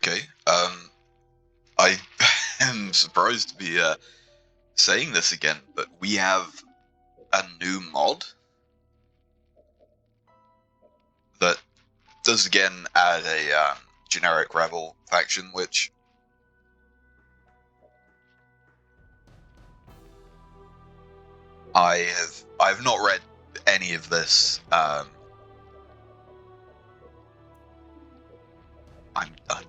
Okay. I am surprised to be saying this again, but we have a new mod that does again add a generic rebel faction, which I've not read any of this. I'm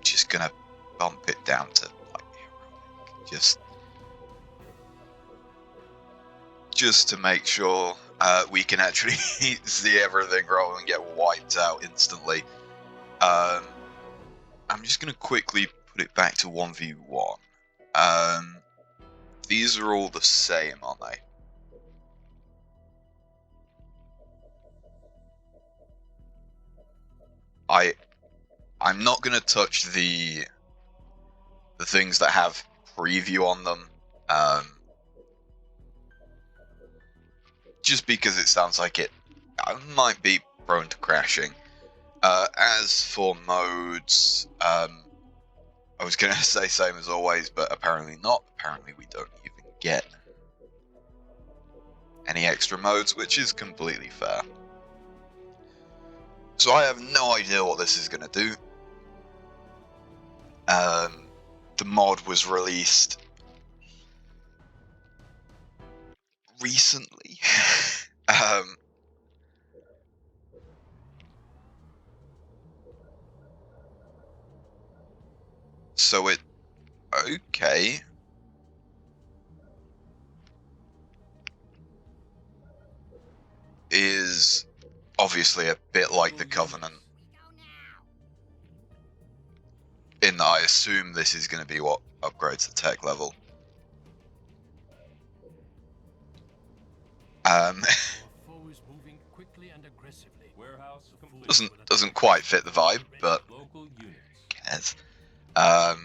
just gonna bump it down to like heroic, just to make sure we can actually see everything rather than get wiped out instantly. I'm just gonna quickly put it back to 1v1. These are all the same, aren't they? I'm not gonna touch the things that have preview on them, just because it sounds like it might be prone to crashing. As for modes, I was gonna say same as always, but apparently not. Apparently we don't even get any extra modes, which is completely fair. So I have no idea what this is gonna do. The mod was released recently. So it okay. Is obviously a bit like the Covenant, in that I assume this is going to be what upgrades the tech level. Doesn't quite fit the vibe, but who cares? But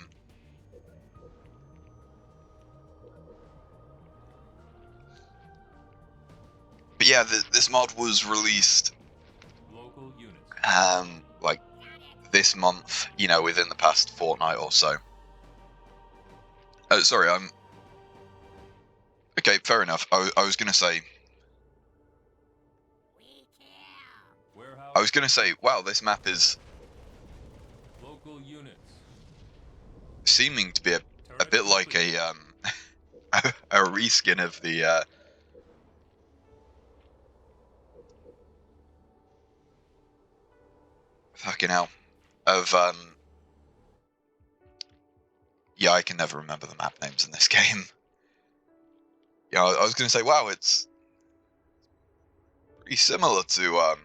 yeah, this mod was released like this month, within the past fortnight or so. Sorry, okay, fair enough. I was gonna say, wow, this map is seeming to be a bit like a a reskin of the fucking hell of yeah, I can never remember the map names in this game. Yeah, I was gonna say, wow, it's pretty similar to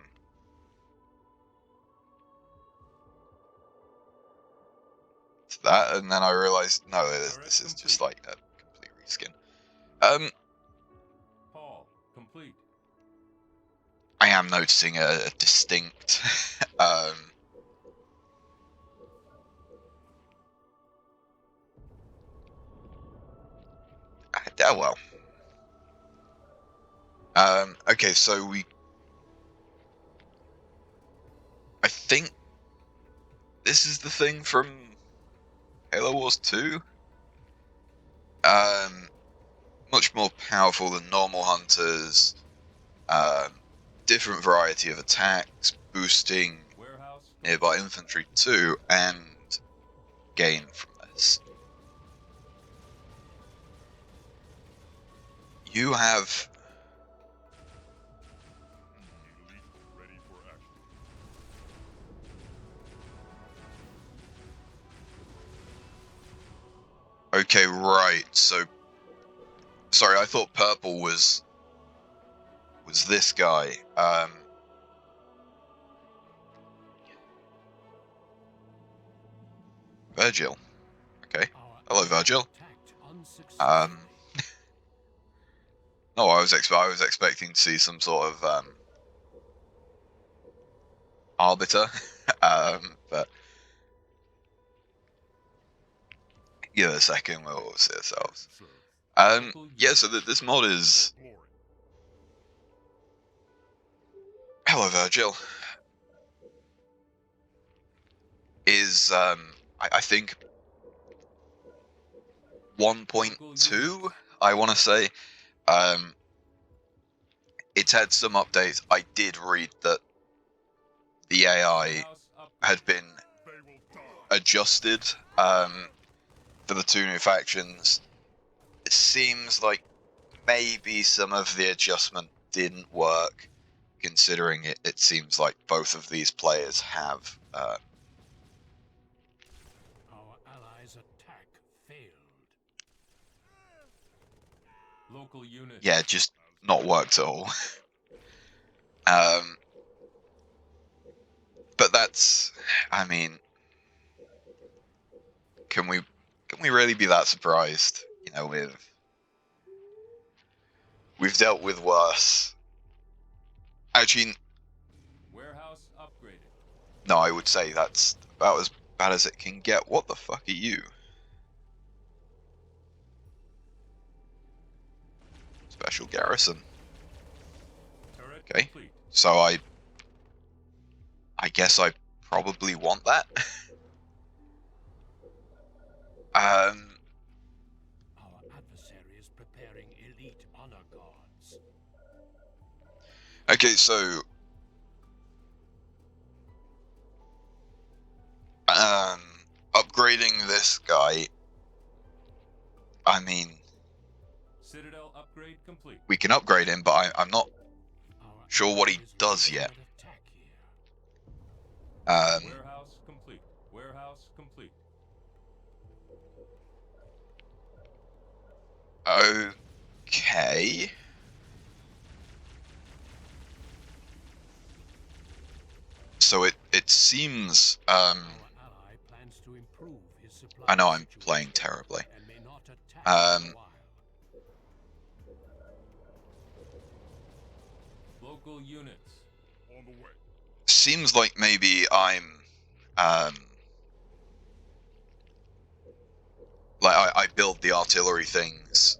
that, and then I realized no, this is just like a complete reskin. I am noticing a distinct oh well. Okay, so I think this is the thing from Halo Wars 2. Much more powerful than normal hunters. Different variety of attacks, boosting nearby infantry too, and gain from this. You have okay, right. So sorry, I thought purple was this guy. Virgil. Okay. Hello, Virgil. No, I was expecting to see some sort of arbiter, but give it a second, we'll see ourselves. Yeah, so this mod is. Hello, Virgil. Is I think 1.2, I want to say. It's had some updates. I did read that the AI had been adjusted for the 2 new factions. It seems like maybe some of the adjustment didn't work, considering it seems like both of these players have Our allies' attack failed. Local unit. yeah, just not worked at all. But that's, I mean, can we really be that surprised? You know, we've dealt with worse. Actually, Warehouse upgraded. no, I would say that's about as bad as it can get. What the fuck are you? Special garrison. Turret Okay. complete. So I guess I probably want that. Our adversary is preparing elite honor guards. Okay, so upgrading this guy, I mean, Citadel upgrade complete. we can upgrade him, but I'm not Our sure what he ally is does under yet. attack here. Warehouse complete. Warehouse complete. Okay. So it seems Our ally plans to improve his supply I know I'm situation playing terribly. and may not attack for a while. Local units on the way. Seems like maybe I'm like I build the artillery things,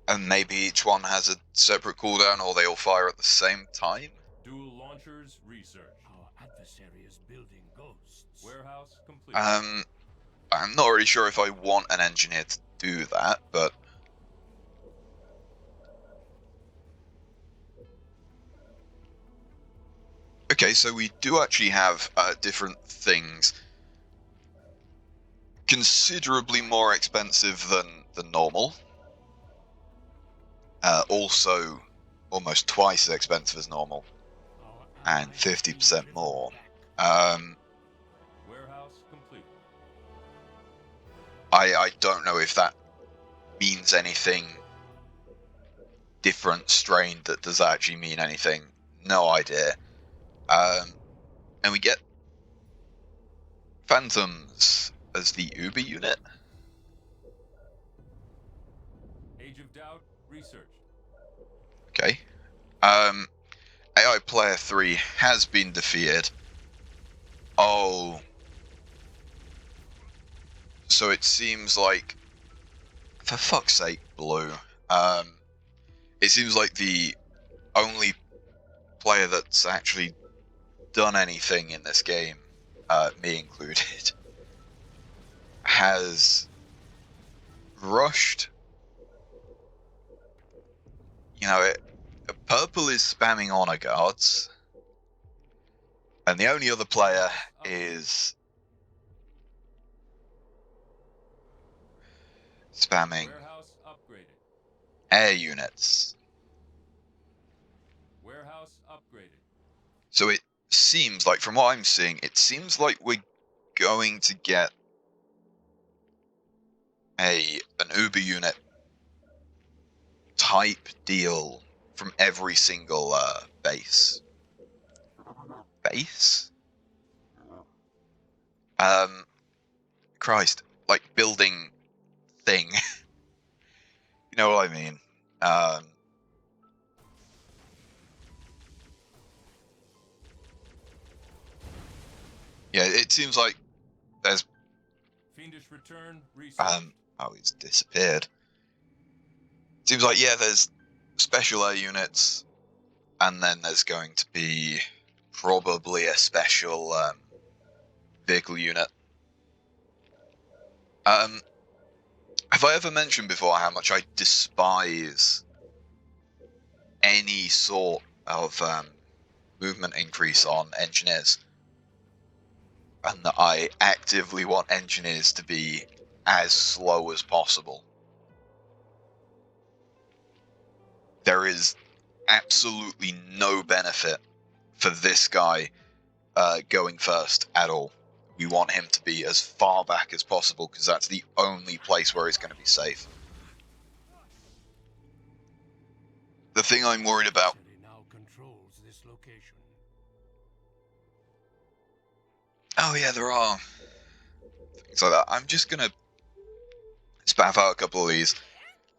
and maybe each one has a separate cooldown, or they all fire at the same time. Dual launchers research. Our adversary is building ghosts. Warehouse complete. I'm not really sure if I want an engineer to do that, but okay. So we do actually have different things, considerably more expensive than normal. Also, almost twice as expensive as normal, and 50% more. Warehouse complete. I don't know if that means anything different, strained. That does that actually mean anything? No idea. And we get Phantoms as the Uber unit. Age of Doubt research. Okay. AI Player 3 has been defeated. Oh. So it seems like, for fuck's sake, Blue. It seems like the only player that's actually done anything in this game, me included, has rushed. You know, Purple is spamming honor guards, and the only other player is spamming Warehouse upgraded. air units. Warehouse upgraded. So it seems like, from what I'm seeing, it seems like we're going to get an Uber unit type deal from every single base. Christ, like building thing. You know what I mean? Yeah, it seems like there's Fiendish return research. oh, he's disappeared. Seems like, yeah, there's special air units, and then there's going to be probably a special vehicle unit. Have I ever mentioned before how much I despise any sort of movement increase on engineers? And that I actively want engineers to be as slow as possible. There is absolutely no benefit for this guy going first at all. We want him to be as far back as possible because that's the only place where he's going to be safe. The thing I'm worried about... Now controls this location. Oh yeah, there are things like that. I'm just going to spaff out a couple of these.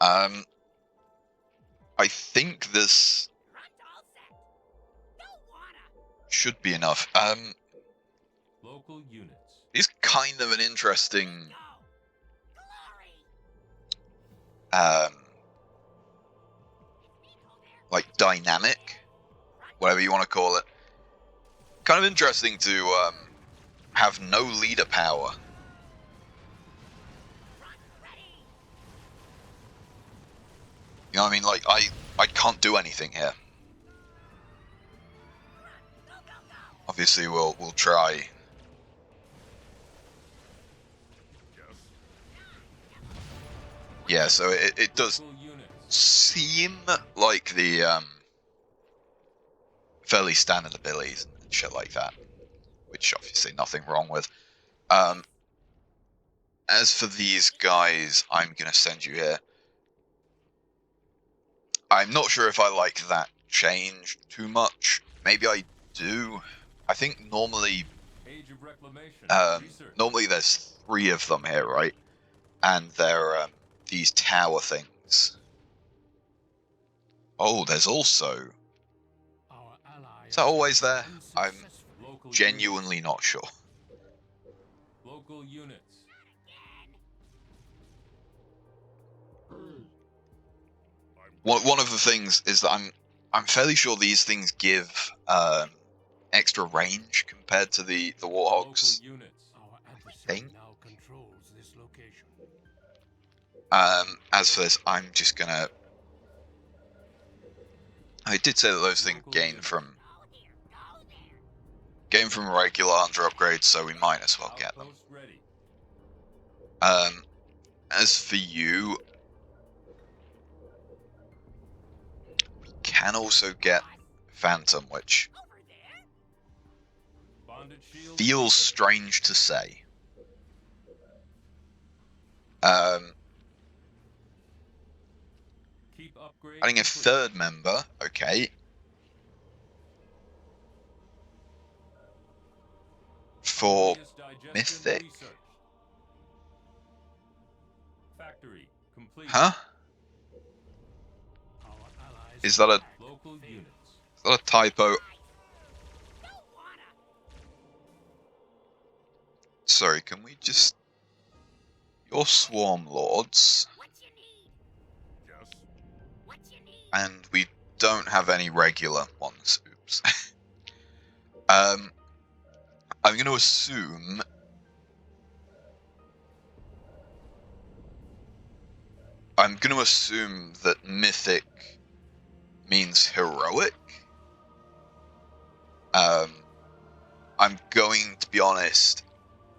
I think this should be enough. Local units. It's kind of an interesting like dynamic, whatever you want to call it. Kind of interesting to have no leader power. You know what I mean? Like, I can't do anything here. Obviously, we'll try. Yeah, so it does seem like the fairly standard abilities and shit like that, which obviously nothing wrong with. As for these guys, I'm gonna send you here. I'm not sure if I like that change too much. Maybe I do. I think normally, normally there's 3 of them here, right? And they're these tower things. Oh, there's also... Is that always there? I'm genuinely not sure. Local units. One of the things is that I'm fairly sure these things give extra range compared to the Warthogs. I think. As for this, I'm just gonna... I did say that those things gain from regular under upgrades, so we might as well get them. As for you, we can also get Phantom, which feels strange to say. Adding a 3rd member, okay. For Mythic. Huh? Is that a typo? Sorry, can we just... You're Swarm Lords. And we don't have any regular ones. Oops. I'm going to assume... that Mythic means heroic. I'm going to be honest,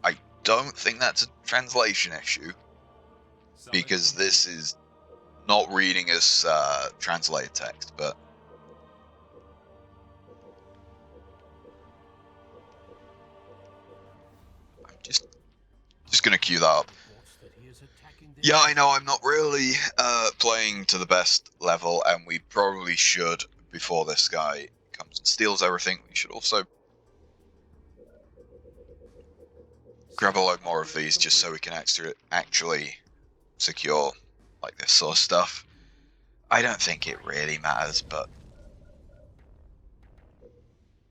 I don't think that's a translation issue, because this is not reading as translated text, but I'm just gonna queue that up. Yeah, I know I'm not really playing to the best level, and we probably should, before this guy comes and steals everything, we should also grab a load more of these just so we can actually secure like this sort of stuff. I don't think it really matters, but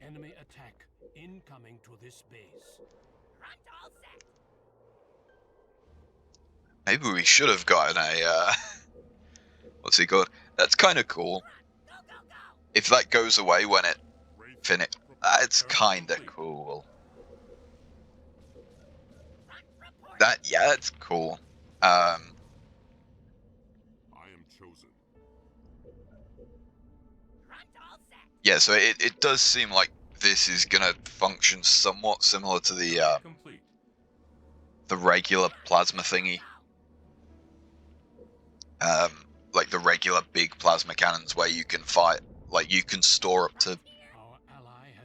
enemy attack incoming to this base. maybe we should have gotten a what's he called? That's kind of cool. If that goes away when it finishes, it's kind of cool. That's cool. I am chosen. Yeah, so it does seem like this is gonna function somewhat similar to Complete. the regular plasma thingy. Like the regular big plasma cannons where you can fight, like you can store up to,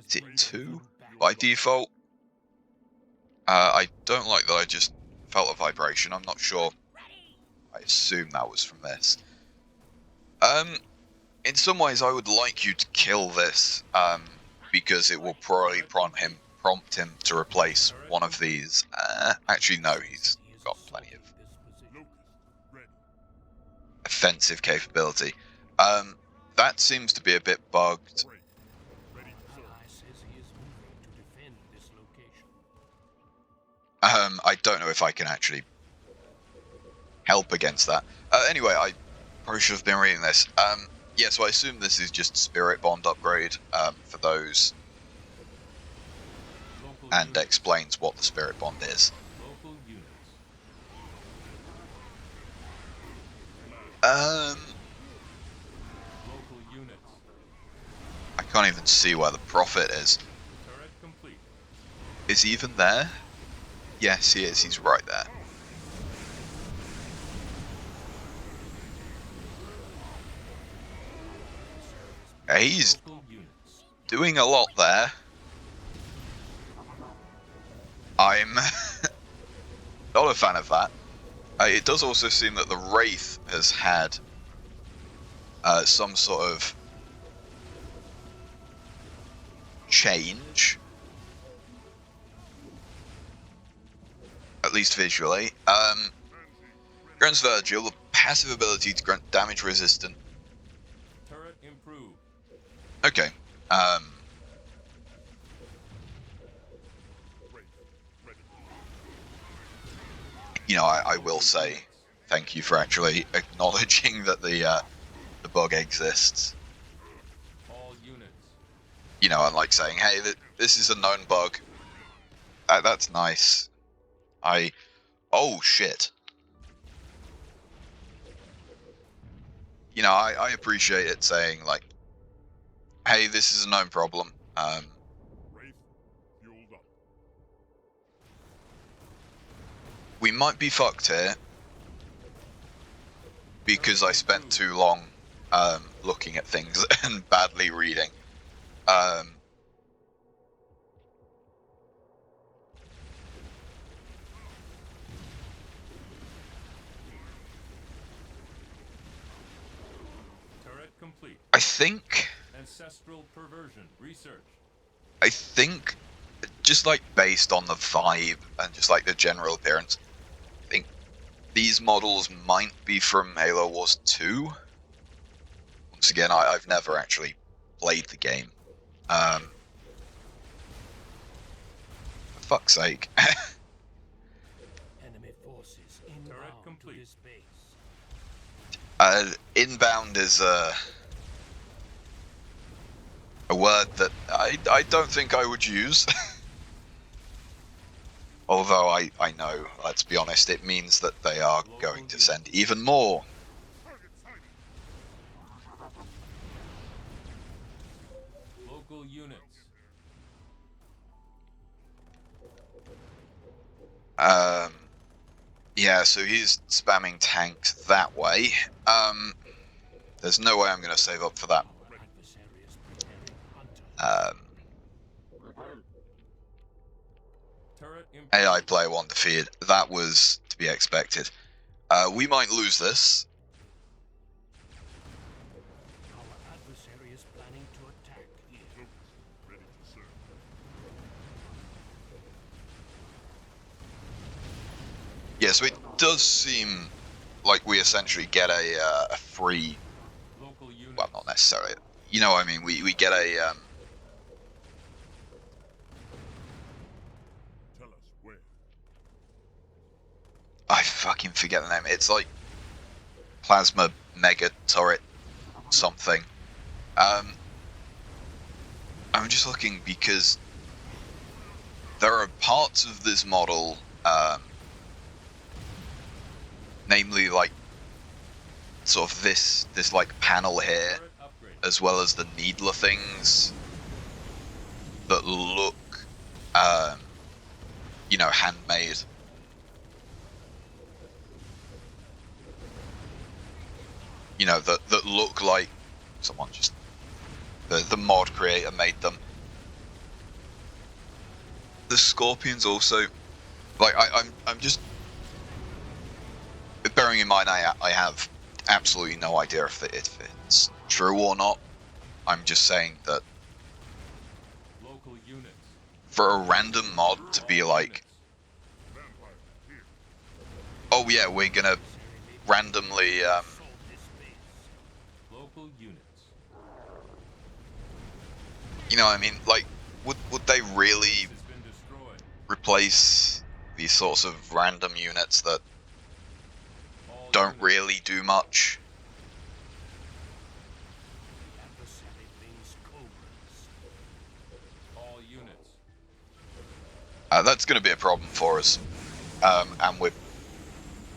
is it 2 by default? I don't like that I just felt a vibration. I'm not sure. I assume that was from this. In some ways I would like you to kill this, because it will probably prompt him to replace one of these. Actually no, he's got plenty of offensive capability. That seems to be a bit bugged. I don't know if I can actually help against that. Anyway, I probably should have been reading this. Yeah, so I assume this is just Spirit Bond upgrade for those, and explains what the Spirit Bond is. Local units. Local units. I can't even see where the Prophet is. Turret complete. Is he even there? Yes, he is. He's right there. He's Local units. doing a lot there. I'm not a fan of that. It does also seem that the Wraith has had some sort of change, at least visually. Grants Virgil the passive ability to grant damage resistant. Turret improved. Okay. You know, I will say thank you for actually acknowledging that the bug exists. All units. You know, and like saying, hey, this is a known bug. That's nice. Oh shit. You know, I appreciate it saying like, hey, this is a known problem. Wraith fueled up. We might be fucked here because I spent too long looking at things and badly reading. Turret complete. I think Ancestral perversion. Research. just like based on the vibe and just like the general appearance, I think these models might be from Halo Wars 2. Once again, I've never actually played the game. For fuck's sake. Enemy forces inbound Turret to complete. this base. Inbound is a word that I don't think I would use. Although I know, let's be honest, it means that they are going to send even more. Local units. Yeah, so he's spamming tanks that way. There's no way I'm going to save up for that. Our adversary is preparing hunter. Turret improved. AI player 1 defeated. That was to be expected. We might lose this. Our adversary is planning to attack here. Ready to serve. Yeah, so it does seem like we essentially get a free, Local units. well, not necessarily, you know what I mean, we get a, Tell us where. I fucking forget the name, it's like Plasma Mega Turret something. I'm just looking because there are parts of this model, namely like sort of this like panel here, Turret upgrade. as well as the needler things that look, you know, handmade. You know, that look like someone just the mod creator made them. The scorpions also, like I'm just bearing in mind I have absolutely no idea if it's true or not. I'm just saying that Local units. for a random mod to be like, Vampire, here. oh yeah, we're gonna randomly Assault this base. Local units. you know what I mean, like would they really Has been destroyed. replace these sorts of random units that All don't units. really do much? Adversary brings cobras. All units. That's going to be a problem for us, and we're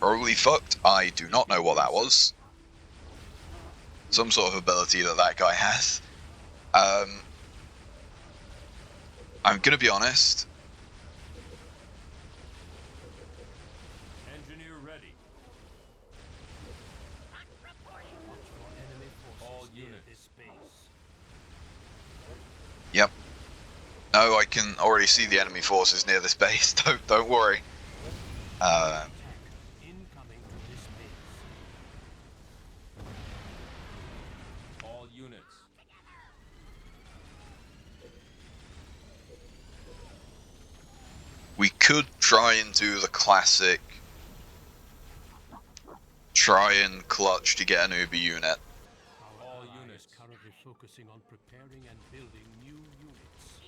probably fucked. I do not know what that was. Some sort of ability that guy has. I'm going to be honest. Engineer ready. Watch for enemy forces All near units. this base. Yep. No, I can already see the enemy forces near this base. Don't worry. Attack incoming to this base. All units. We could try and do the classic. Try and clutch to get an Uber unit. Our All ally units. is currently focusing on preparing and building new units.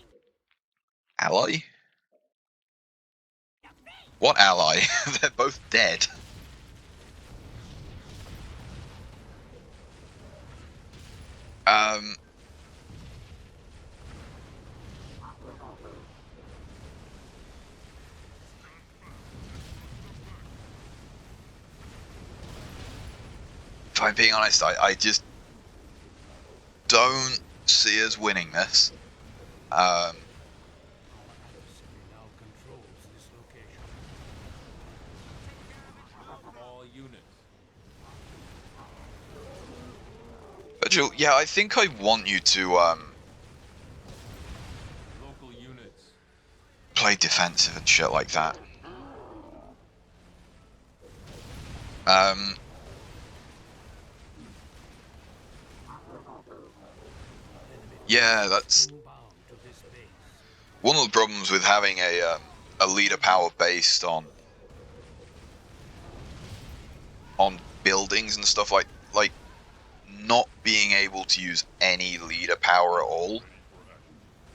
Ally? What ally? They're both dead. If I'm being honest, I just don't see us winning this. Our adversary now controls this location. All units. Virgil, yeah, I think I want you to Local units. play defensive and shit like that. Yeah, that's Inbound to this base. one of the problems with having a leader power based on buildings and stuff like not being able to use any leader power at all.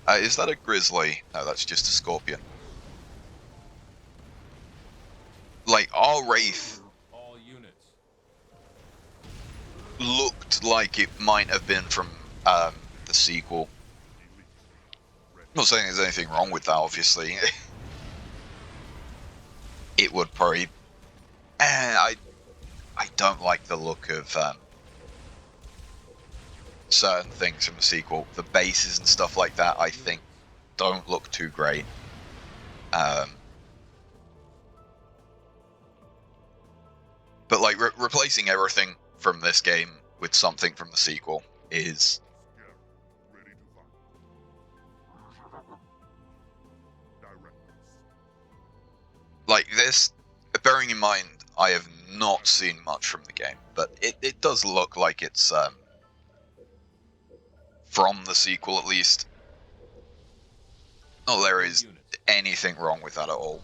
Is that a grizzly? No, that's just a scorpion. Like our wraith All units. looked like it might have been from the sequel. I'm not saying there's anything wrong with that, obviously. It would probably. I don't like the look of certain things from the sequel. The bases and stuff like that, I think, don't look too great. But like replacing everything from this game with something from the sequel is Scarab, ready to fight. Directives. like this. Bearing in mind, I have not seen much from the game, but it does look like it's from the sequel at least. No, there is Units. anything wrong with that at all.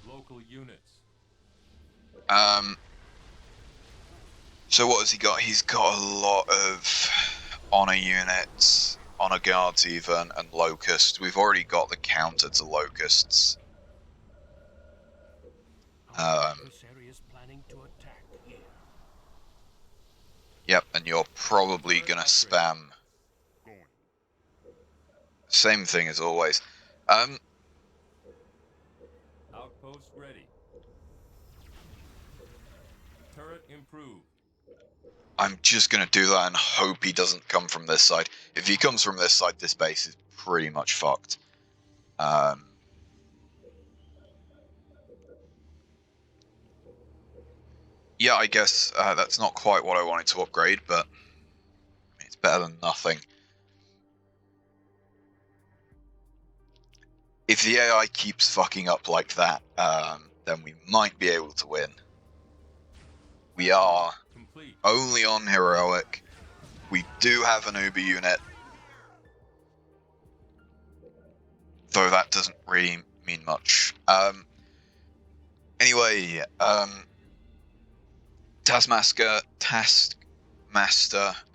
Local units. So what has he got? He's got a lot of honor units, honor guards even, and locusts. We've already got the counter to locusts. Our adversary is planning to attack here. Yep, and you're probably gonna spam Going. same thing as always. Outpost ready. Turret improved. I'm just gonna do that and hope he doesn't come from this side. If he comes from this side, this base is pretty much fucked. Yeah, I guess that's not quite what I wanted to upgrade, but it's better than nothing. If the AI keeps fucking up like that, then we might be able to win. We are Complete. only on heroic. We do have an Uber unit, though that doesn't really mean much. Anyway, Taskmaster.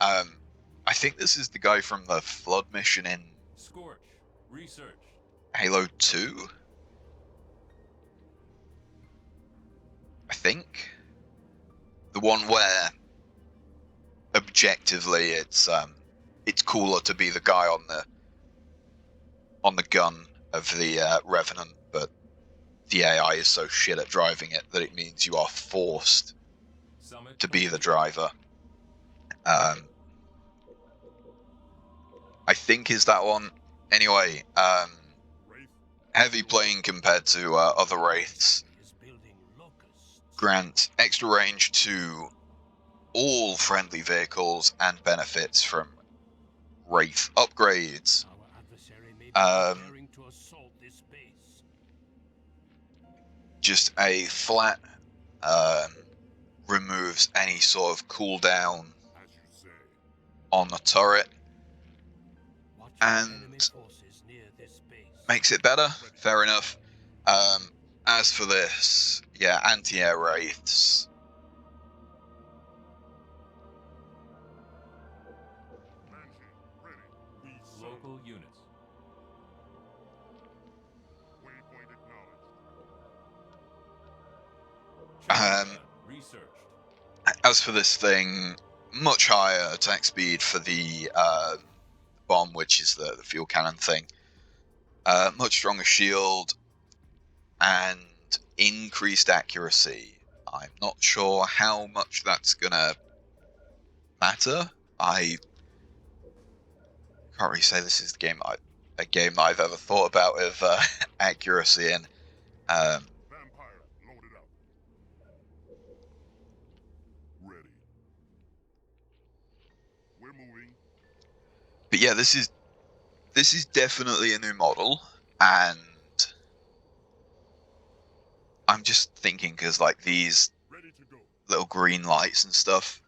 I think this is the guy from the Flood mission in Scorch. Research. Halo 2. I think the one where objectively it's cooler to be the guy on the gun of the Revenant, but the AI is so shit at driving it that it means you are forced Summit to be the complete. driver. I think is that one. Anyway, Wraith, heavy playing compared to other Wraiths Is building locusts. grant extra range to all friendly vehicles and benefits from Wraith upgrades. Our adversary may be preparing to assault this base. Just a flat removes any sort of cooldown as you say. on the turret. Watch And enemy forces near this base. Makes it better, fair enough. As for this, yeah, anti-air wraiths. Banshee, ready. We serve. Local units. Waypoint acknowledged. Chamber researched. As for this thing, much higher attack speed for the bomb, which is the fuel cannon thing. Much stronger shield and increased accuracy. I'm not sure how much that's gonna matter. I can't really say this is a game I've ever thought about with accuracy in. Vampire, loaded up. Ready. We're moving. But yeah, this is definitely a new model, and I'm just thinking because like these Ready to go. little green lights and stuff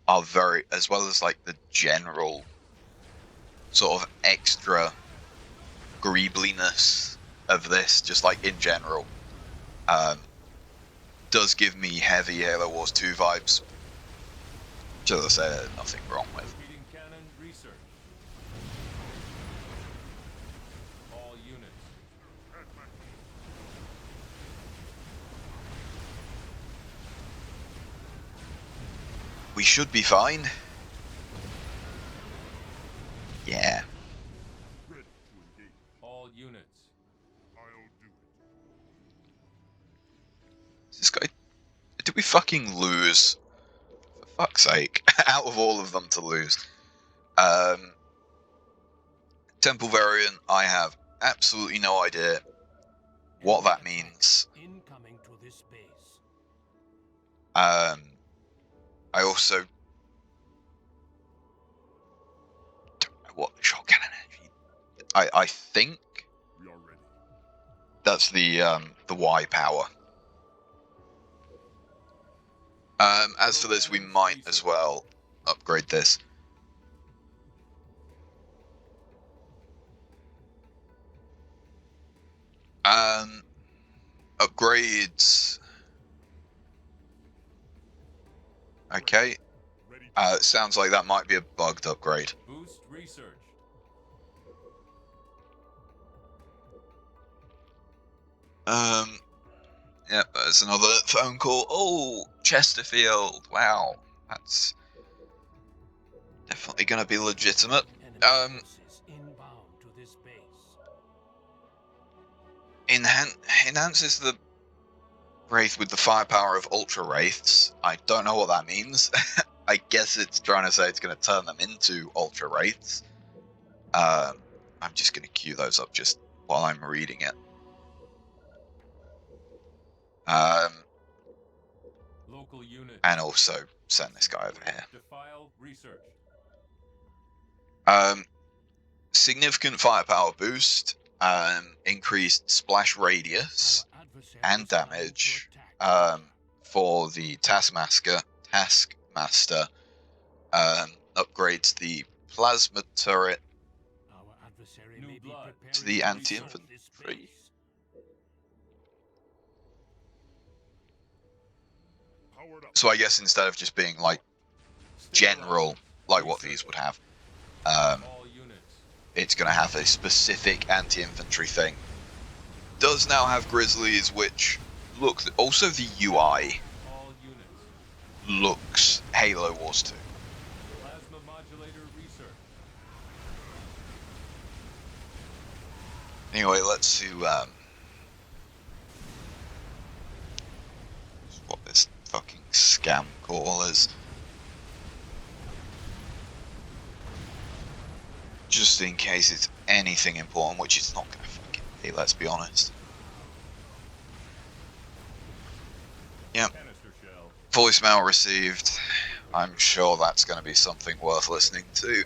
are very, as well as like the general sort of extra greebliness of this, just like in general, does give me heavy Halo Wars 2 vibes. Which, as I say, there's nothing wrong with. Repeating cannon research. All units. Attack. We should be fine. Yeah. Ready to engage. All units. I'll do it. Is this guy? Did we fucking lose? For fuck's sake! Out of all of them to lose. Temple variant. I have absolutely no idea what that means. Incoming to this base. I also don't know what the shot cannon actually. I think We are ready. that's the Y power. As for this, we might as well upgrade this. Upgrades. Okay. Ready to Sounds like that might be a bugged upgrade. Boost research. Yep, there's another phone call. Oh, Chesterfield. Wow, that's definitely going to be legitimate. Enemy forces inbound to this base. Enhances the Wraith with the firepower of Ultra Wraiths. I don't know what that means. I guess it's trying to say it's going to turn them into Ultra Wraiths. I'm just going to queue those up just while I'm reading it. Local unit. And also send this guy over here. Defile research. Significant firepower boost, increased splash radius Our adversary and is planning to damage attack. for the Taskmaster. Upgrades the plasma turret Our adversary New may be blood. preparing to the to anti-infantry. assault this base. Powered up. So I guess instead of just being like general, like what these would have, All units. it's going to have a specific anti-infantry thing. Does now have Grizzlies, which look, also the UI All units. looks Halo Wars 2. Plasma modulator research. Anyway, let's see what this fucking scam call is. Just in case it's anything important, which it's not gonna fucking be, let's be honest. Yep, Canister shell. voicemail received. I'm sure that's gonna be something worth listening to.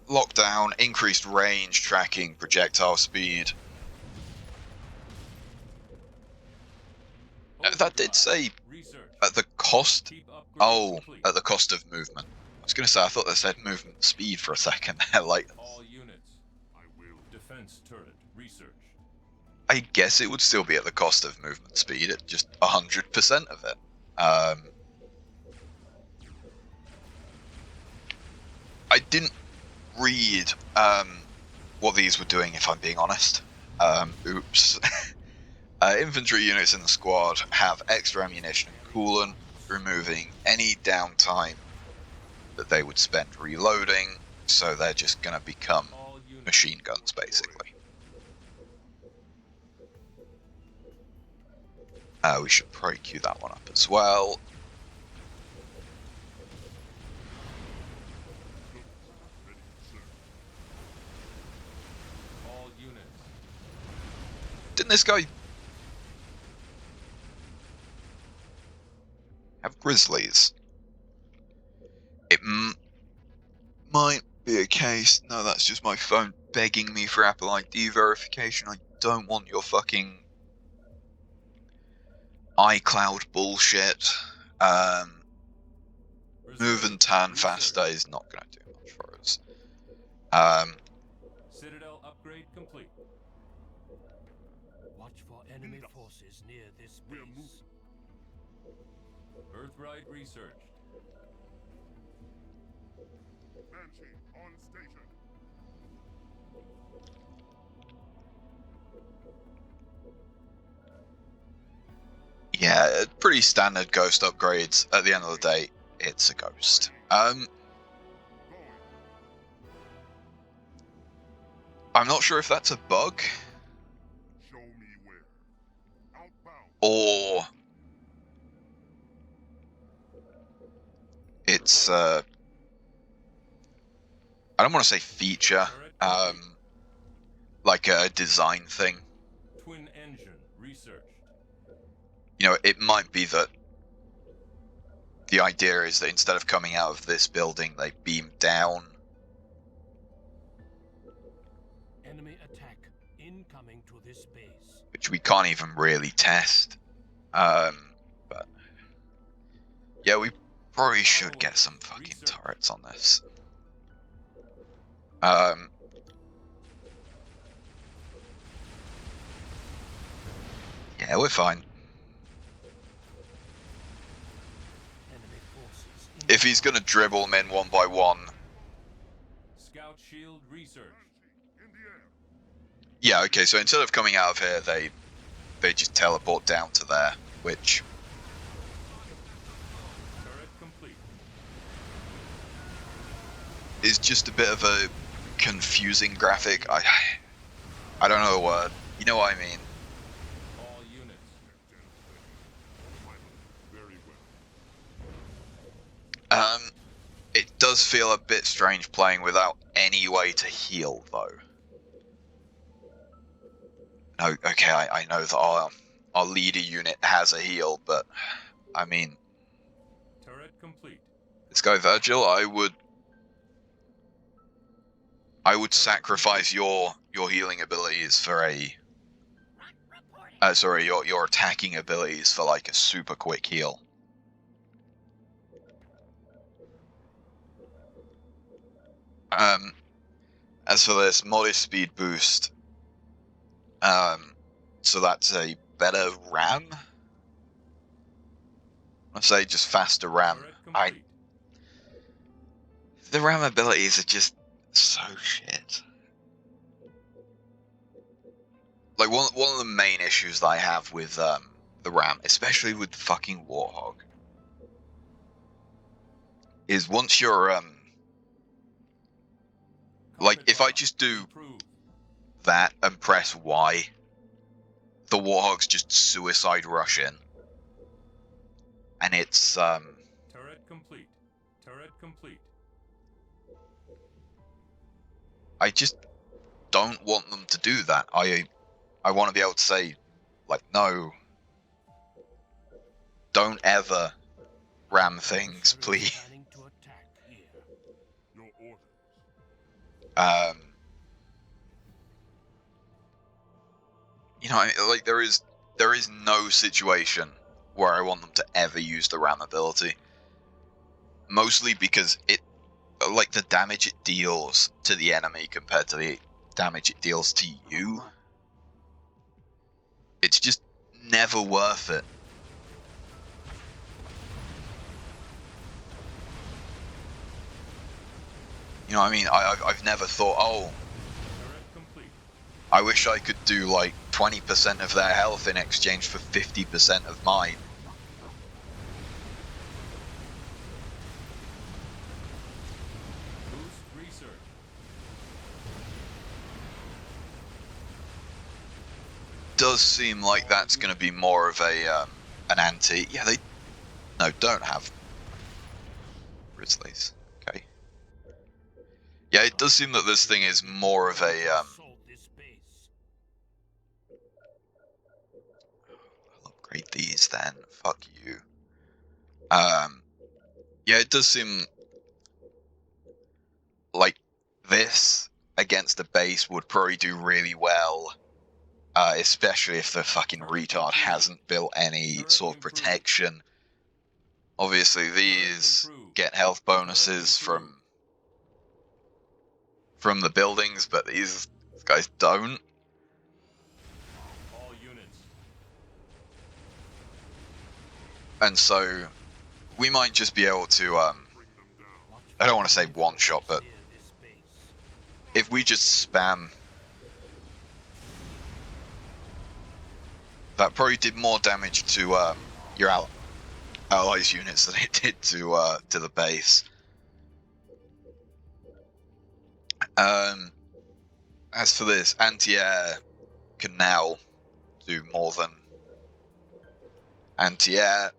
Lockdown, increased range, tracking, projectile speed. That did say Research. at the cost. Keep upgrades Oh, complete. at the cost of movement. I was gonna say, I thought that said movement speed for a second there. Like, All units. I will. Defense turret research. I guess it would still be at the cost of movement speed at just 100% of it. I didn't read what these were doing, if I'm being honest. Oops. Infantry units in the squad have extra ammunition and coolant, removing any downtime that they would spend reloading, so they're just going to become All units. machine guns, basically. We should probably queue that one up as well. Ready, sir. All units. Didn't this guy have Grizzlies? It might be a case. No, that's just my phone begging me for Apple ID verification. I don't want your fucking iCloud bullshit. Move and turn faster is not going to do much for us. Citadel upgrade complete. Watch for enemy forces near this We're base. moving. Earthright researched. Banshee on station. Yeah, pretty standard Ghost upgrades. At the end of the day, it's a Ghost. Going. I'm not sure if that's a bug Show me where. Outbound. or it's I don't want to say feature, Turret complete. like a design thing. Twin engine researched. You know, it might be that the idea is that instead of coming out of this building, they beam down. Enemy attack incoming to this base. Which we can't even really test. But yeah, we probably should get some fucking turrets on this. Yeah, we're fine. Enemy forces. If he's gonna dribble them in one by one, Scout shield research. Banshee in the air. yeah, okay. So instead of coming out of here, they just teleport down to there, which Turret complete. is just a bit of a confusing graphic. I I don't know the word. You know what I mean. All units. Very well. It does feel a bit strange playing without any way to heal, though. No, okay, I know that our leader unit has a heal, but I mean, Turret complete. this guy Virgil, I would sacrifice your healing abilities for a sorry, your attacking abilities for like a super quick heal. As for this modest speed boost, so that's a better RAM. I'd say just faster RAM. Turret complete. The RAM abilities are just so shit. Like one of the main issues that I have with the RAM, especially with the fucking Warthog, is once you're like if I just do Improved. that and press Y, the Warthogs just suicide rush in, and it's Turret complete. Turret complete. I just don't want them to do that. I want to be able to say, like, no, don't ever ram things, please. Planning to attack here. Your orders. You know, like there is no situation where I want them to ever use the ram ability. Mostly because it, like the damage it deals to the enemy compared to the damage it deals to you, it's just never worth it. You know what I mean? I've never thought, oh, Turret complete. I wish I could do like 20% of their health in exchange for 50% of mine. Boost research. Does seem like that's going to be more of a an anti. Yeah, they don't have Grizzlies. Okay. Yeah, it does seem that this thing is more of a Assault this base. I'll upgrade these then. Fuck you. Yeah, it does seem like this against the base would probably do really well. Especially if the fucking retard hasn't built any sort of protection. Obviously, these get health bonuses from the buildings, but these guys don't. All units. And so we might just be able to Watch I don't for want to say enemies one shot, but near this base. if we just spam, that probably did more damage to your allies units than it did to the base. As for this, anti-air can now do more than anti-air.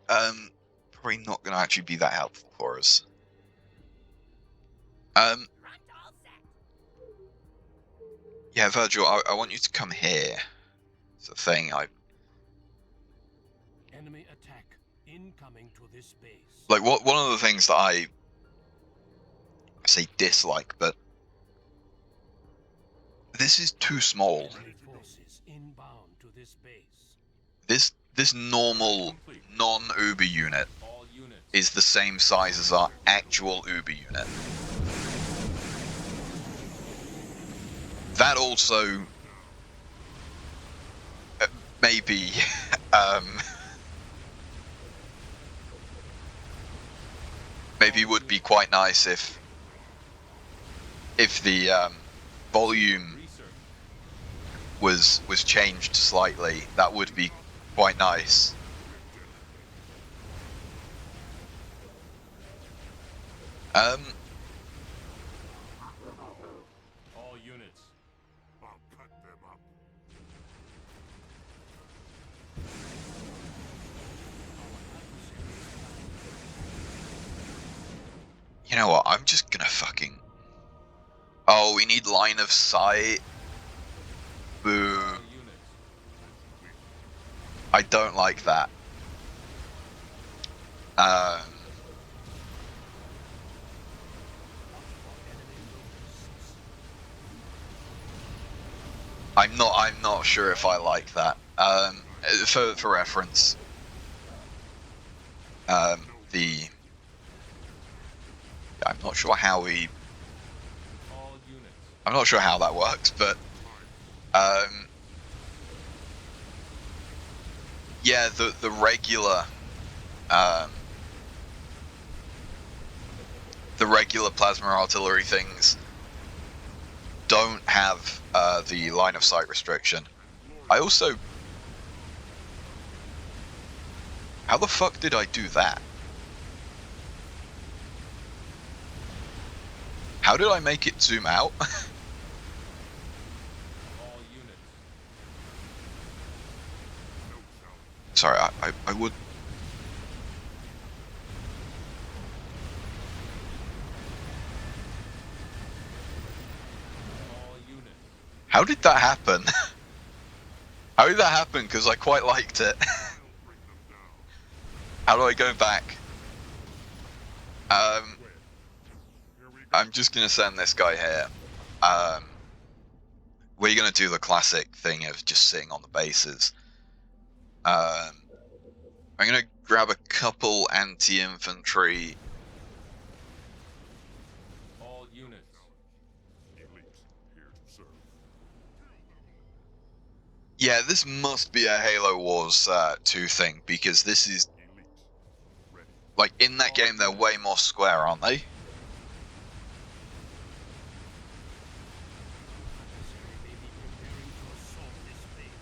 Probably not going to actually be that helpful for us. Yeah, Virgil, I want you to come here. It's the thing. Enemy attack incoming to this base. Like one of the things that I say dislike, but this is too small. Enemy forces inbound to this base. This normal non-Uber unit All units. is the same size as our actual Uber unit. That also maybe maybe would be quite nice if the volume Research. was changed slightly. That would be quite nice. All units. I'll cut them up. You know what? I'm just gonna fucking. Oh, we need line of sight. Boo. All units. I don't like that. Um, I'm not sure if I like that. For reference, the I'm not sure how we. All units. I'm not sure how that works, but yeah, the regular the regular plasma artillery things don't have the line of sight restriction. I also, how the fuck did I do that? How did I make it zoom out? All units. Sorry, I would. All units. How did that happen? How did that happen? Because I quite liked it. How do I go back? I'm just gonna send this guy here. We're gonna do the classic thing of just sitting on the bases. I'm gonna grab a couple anti-infantry. All units. Elite, here to serve. Yeah, this must be a Halo Wars 2 thing, because this is, Elite, ready. like, in that game they're way more square, aren't they? Adversary may be preparing to assault this base.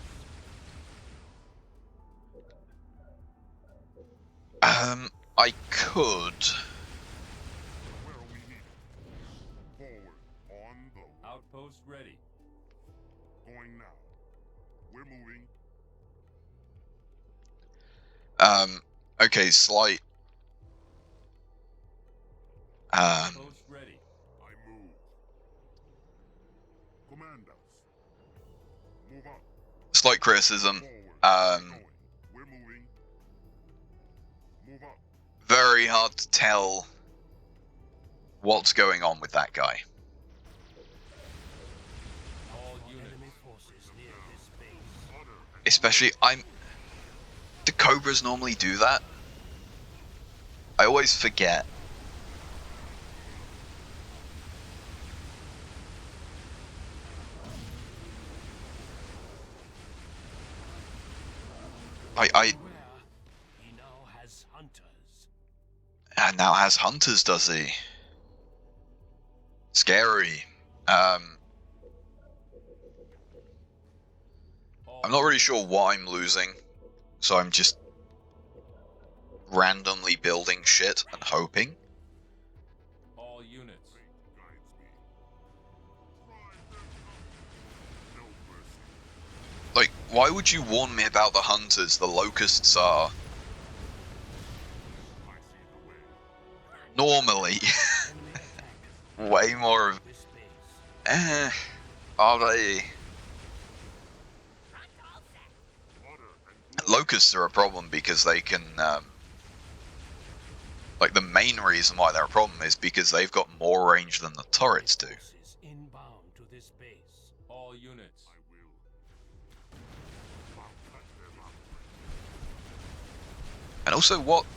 I could. Where are we needed? Forward, on the Outpost ready. going now. We're moving. Okay, slight. Outpost ready. I move. Command us. Move up. Slight criticism. Forward. Going. We're moving. Move up. Very hard to tell what's going on with that guy. All units. Enemy forces near this base. Order. Especially, do Cobras normally do that? I always forget. Where he now has hunters. And now has hunters, does he? Scary. All I'm not really sure what I'm losing, so I'm just randomly building shit and hoping. All units. Guides me. Drive them out. No mercy. Like, why would you warn me about the hunters? The locusts are I see the way. normally Enemy attack way more of. this base. Are they? Order and Locusts are a problem because they can. Like, the main reason why they're a problem is because they've got more range than the turrets do. Forces inbound to this base. All units. I will. I'll cut them up. And also, what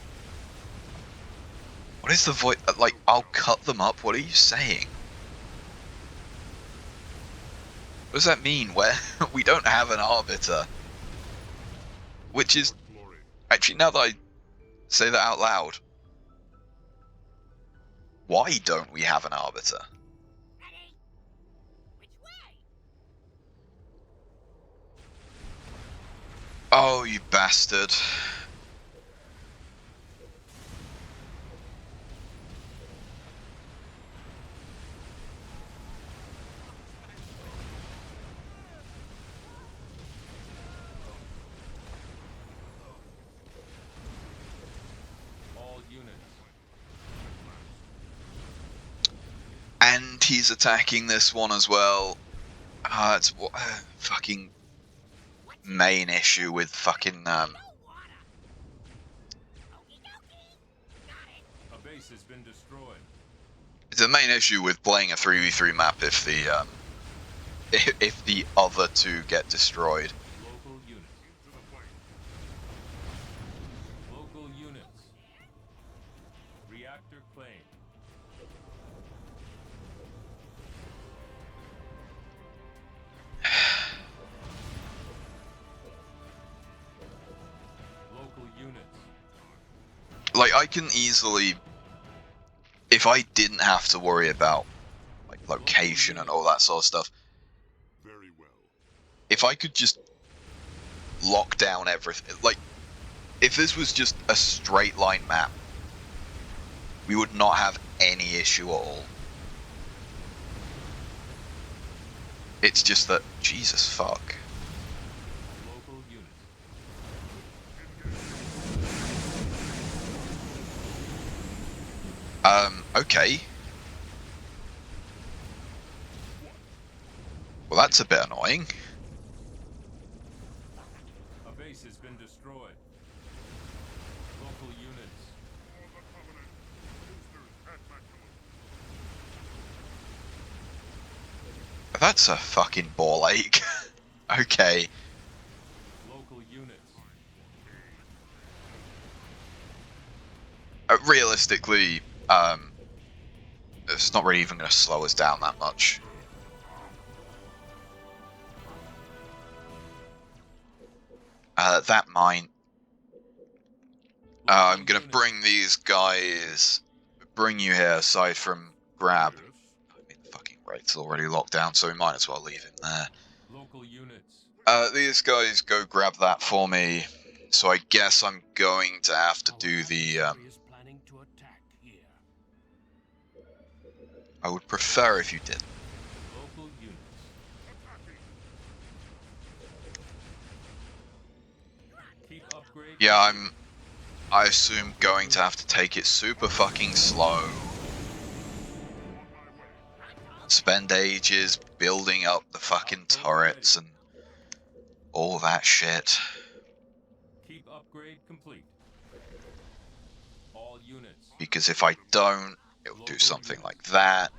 is the voice? Like, I'll cut them up. What are you saying? What does that mean? Where we don't have an arbiter, which is For glory. actually, now that I say that out loud, why don't we have an arbiter? Ready? Which way? Oh, you bastard! All units. and he's attacking this one as well. It's what fucking main issue with fucking No water. Okie dokie. Got it. A base has been destroyed. it's a main issue with playing a 3v3 map if the if the other two get destroyed. Local units. To the plane. Local units. Reactor claimed. Local units. Like, I can easily, if I didn't have to worry about like location and all that sort of stuff, Very well. if I could just lock down everything, like, if this was just a straight line map, we would not have any issue at all. It's just that, Jesus fuck. Local units. Okay. Well, that's a bit annoying. A base has been destroyed. Local units. For the Covenant. Boosters at maximum. That's a fucking ball ache. Okay. Local units. Realistically, it's not really even going to slow us down that much. That mine. I'm going to bring these guys, bring you here aside from Grab. Yes. I mean, the fucking rate's already locked down, so we might as well leave him there. Local units. These guys go grab that for me. So I guess I'm going to have to do the. Our adversary is planning to attack here. I would prefer if you did. Local units. Attacking. Keep upgrade. Yeah, I assume going to have to take it super fucking slow. On my way. Spend ages building up the fucking turrets and all that shit. Keep upgrade complete. All units. Because if I don't, it'll do something like that.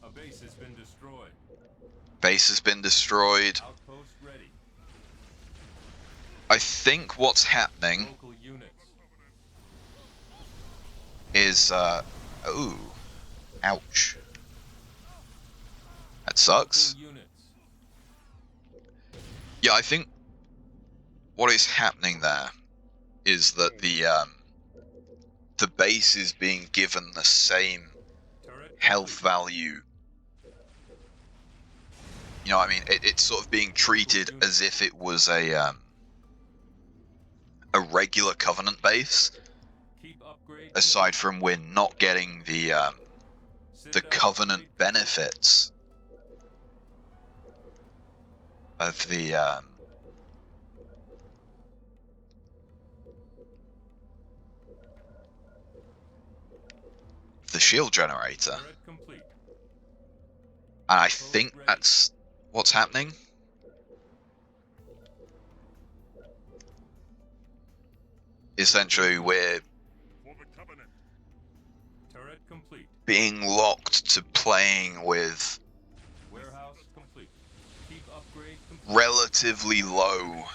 A base has been destroyed. Base has been destroyed. Outpost ready. I think what's happening Local units. is, ooh, ouch. That sucks. Local units. Yeah, I think what is happening there is that the base is being given the same Turret health complete. value. You know what I mean? It's sort of being treated as if it was a regular Covenant base. Keep upgrade. Aside from we're not getting the Citadel Covenant complete. benefits of the shield generator, Turret complete. and I think that's what's happening. Essentially, we're For the Covenant. Turret complete. being locked to playing with Warehouse complete. Keep upgrade complete. relatively low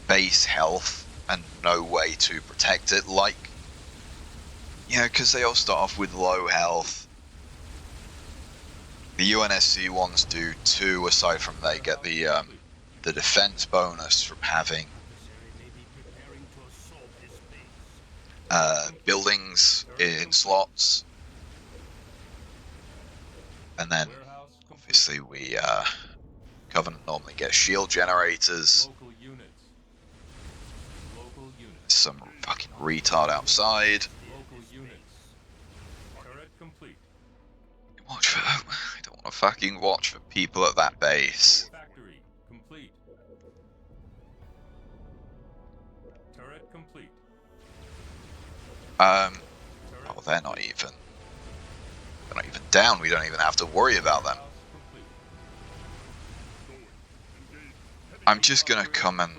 base health and no way to protect it, like, you know, because they all start off with low health. The UNSC ones do too, aside from they get the defense bonus from having Adversary may be preparing to assault this base. buildings in slots, and then Warehouse complete. obviously we Covenant normally get shield generators. Local units. Local units. Some fucking retard outside. Local units. Turret complete. Watch for I don't want to fucking watch for people at that base. Factory complete. Turret complete. Oh, Turret they're not even. They're not even down. We don't even have to worry about them. Warehouse complete. Going. Engage. Heading. I'm just gonna come and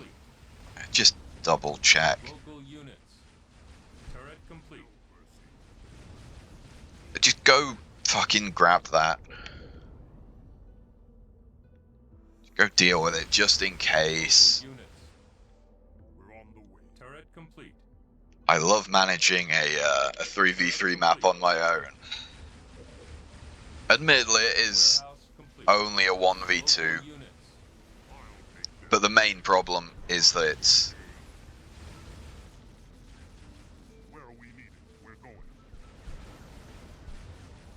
just double check. Local units. Turret complete. Just go fucking grab that. Go deal with it just in case. Local units. We're on the way. Turret complete. I love managing a 3v3 map on my own. Admittedly, it is Warehouse complete. only a 1v2, Local units. I'll take them. but the main problem is that it's, Where are we needed? We're going.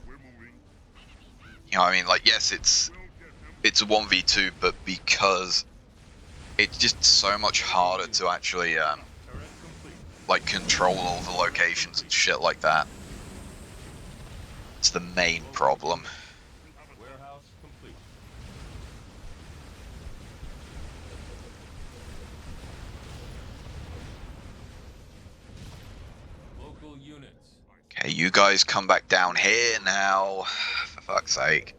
We're moving. you know what I mean? Like, yes, it's We'll get them. it's a 1v2, but because it's just so much harder to actually Turret complete. like control all the locations and shit like that. It's the main problem. Warehouse complete. Local units. Okay, you guys come back down here now, for fuck's sake.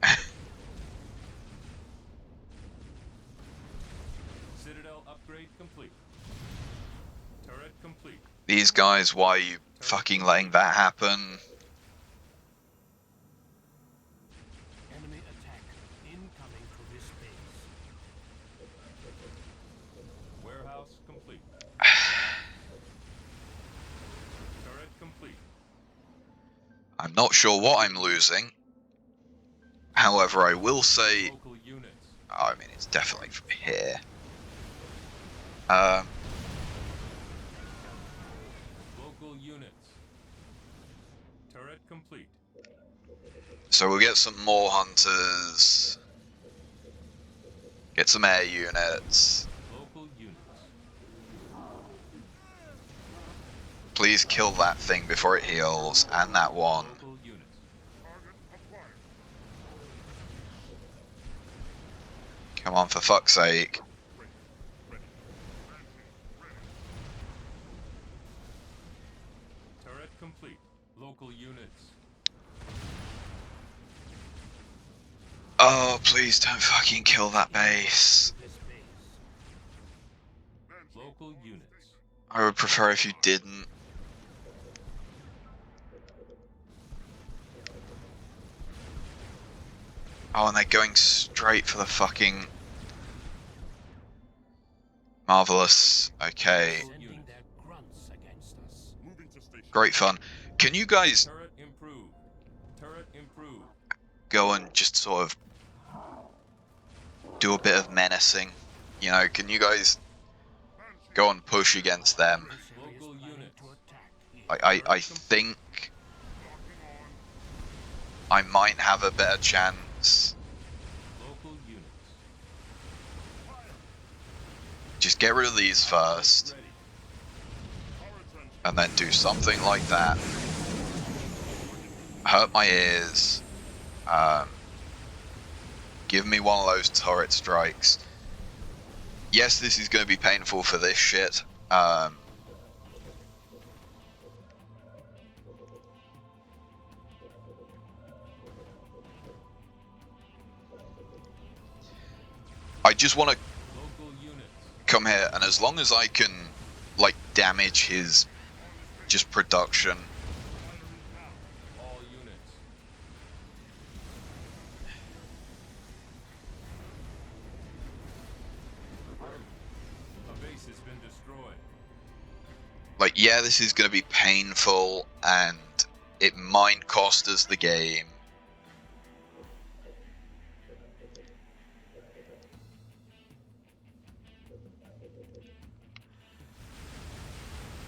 Citadel upgrade complete. Turret complete. These guys, why are you fucking letting that happen? Enemy attack incoming to this base. Warehouse complete. Turret complete. I'm not sure what I'm losing. However, I will say, Local units. I mean, it's definitely from here. Local units. Turret complete. So we'll get some more hunters. Get some air units. Local units. Please kill that thing before it heals, and that one. Local units. Target acquired. Come on, for fuck's sake. Ready. Ready. Advancing. Ready. Turret complete. Local units. Oh, please don't fucking kill that base. This base. Advancing. Local units. I would prefer if you didn't. Oh, and they're going straight for the fucking... Marvelous. Okay. Sending their grunts against us. Moving to station. Great fun. Can you guys Turret improved. Turret improved. go and just sort of do a bit of menacing? You know, can you guys Advancing. go and push against them? This area is Local planning units. to attack here. I think Locking I on. might have a better chance. Local units. Just get rid of these first, Ready. Turrets and and then do something like that. Hurt my ears. Give me one of those turret strikes. Yes, this is going to be painful for this shit. I just want to Local units. come here, and as long as I can, like, damage his just production, All units. A base has been destroyed. like, yeah, this is going to be painful, and it might cost us the game.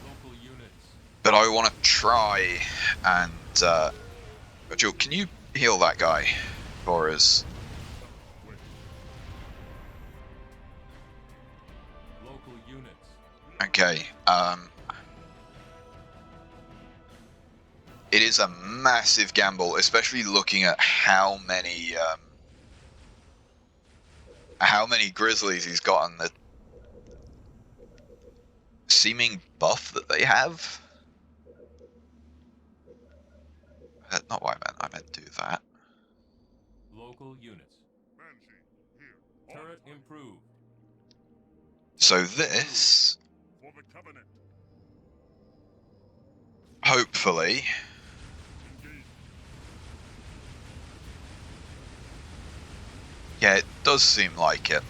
Local units. But I want to try and, Joe, can you heal that guy for us? Local units. Okay, it is a massive gamble, especially looking at how many grizzlies he's got and the seeming buff that they have. not what I meant do that. Local units. Banshee, here. Turret improved. So this, For the Covenant. hopefully, Engage. yeah, it does seem like it.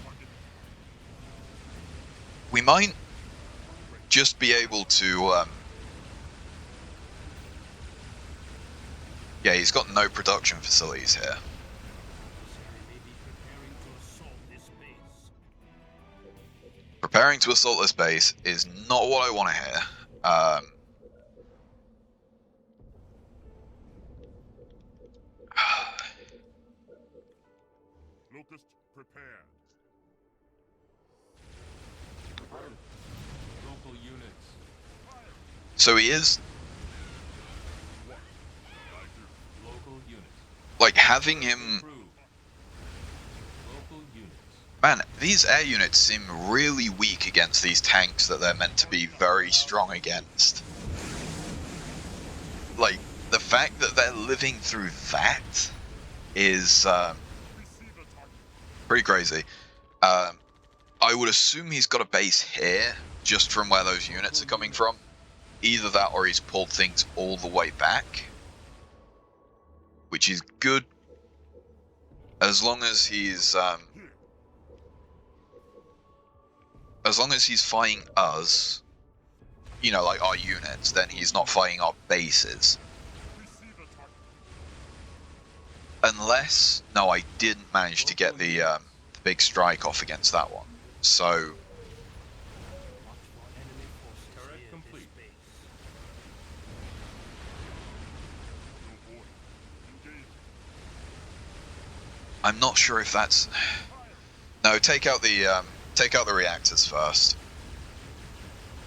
We might just be able to, yeah, he's got no production facilities here. Adversary may be preparing to assault this base. Preparing to assault this base is not what I want to hear. Locust prepared. Local units. So he is, Local units. like, having him... Improved. Local units. Man, these air units seem really weak against these tanks that they're meant to be very strong against. Like, the fact that they're living through that is Receive the target. pretty crazy. I would assume he's got a base here, just from where those units are coming from. Either that or he's pulled things all the way back. Which is good, as long as he's fighting us, you know, like our units, then he's not fighting our bases. Receive the target. Unless, no, I didn't manage to get the big strike off against that one. So, Watch for enemy forces Turret near complete. this base. No void. Engage. I'm not sure if that's... No, take out the reactors first.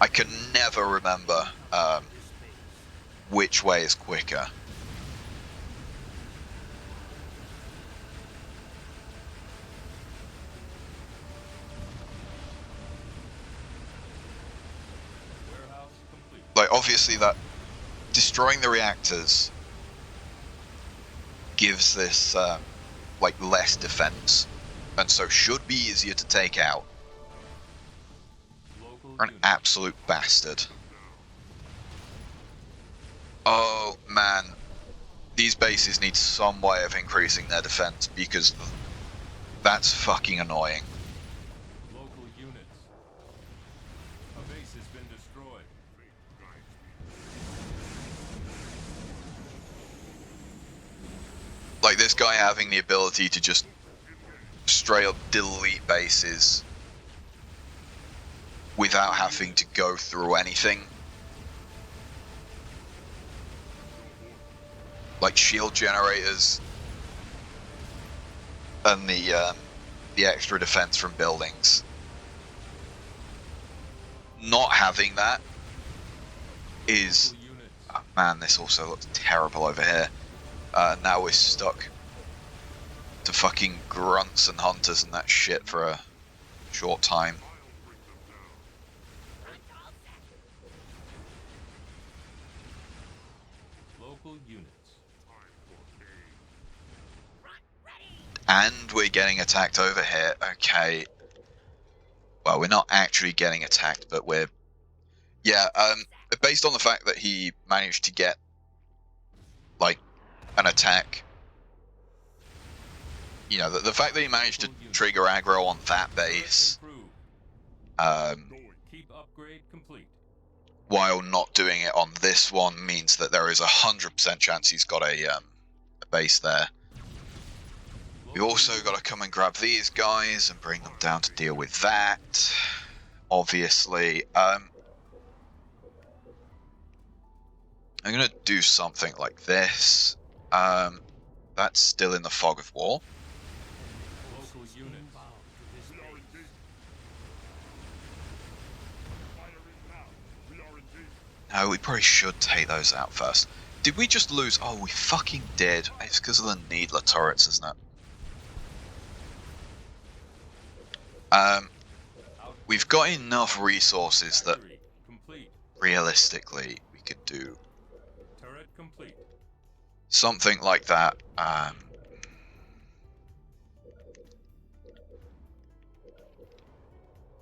I can never remember This base. which way is quicker. Warehouse complete. Like, obviously that destroying the reactors gives this like less defense, and so should be easier to take out. Local You're an units. absolute bastard. Oh man, these bases need some way of increasing their defense, because that's fucking annoying. Local units. A base has been destroyed. Like, this guy having the ability to just straight up delete bases without having to go through anything. Like shield generators and the extra defense from buildings. Not having that is... Local units. Oh, man, this also looks terrible over here. Now we're stuck to fucking grunts and hunters and that shit for a short time. Local units. And we're getting attacked over here. Okay. Well, we're not actually getting attacked, but we're... Yeah, based on the fact that he managed to get, like, an attack... You know, the fact that he managed to trigger aggro on that base, Improved. Going. Keep upgrade complete. while not doing it on this one, means that there is 100% chance he's got a base there. We Local also units. got to come and grab these guys and bring them down to deal with that. Obviously, I'm gonna do something like this. That's still in the fog of war. Local units. Inbound to this We are base. engaged. Firing now. We are engaged. No, we probably should take those out first. Did we just lose? Oh, we fucking did. It's because of the Needler turrets, isn't it? We've got enough resources that Factory complete. realistically we could do Turret complete. something like that.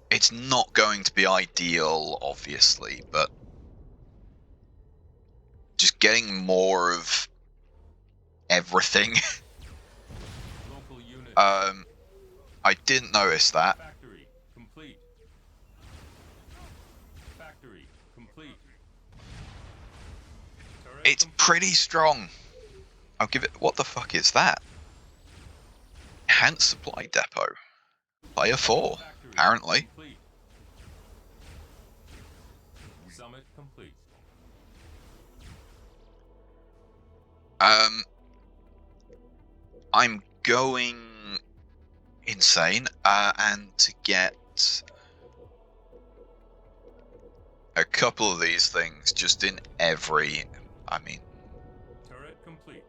It's not going to be ideal, obviously, but just getting more of everything. Local units. I didn't notice that. Factory complete. Factory complete. Turret It's pretty strong. I'll give it. What the fuck is that? Enhanced supply depot. Player 4, Factory apparently. complete. Summit complete. I'm going insane, and to get a couple of these things just in every. I mean, Turret complete.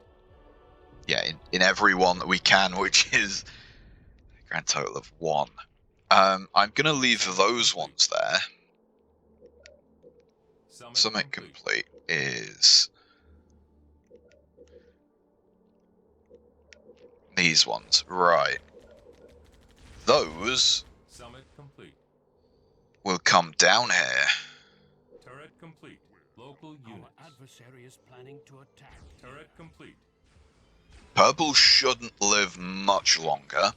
yeah, in every one that we can, which is a grand total of 1. I'm gonna leave those ones there. Summit complete is these ones, right? Those Summit complete. will come down here. Turret complete. Local units. Our adversary is planning to attack. Turret complete. Purple shouldn't live much longer.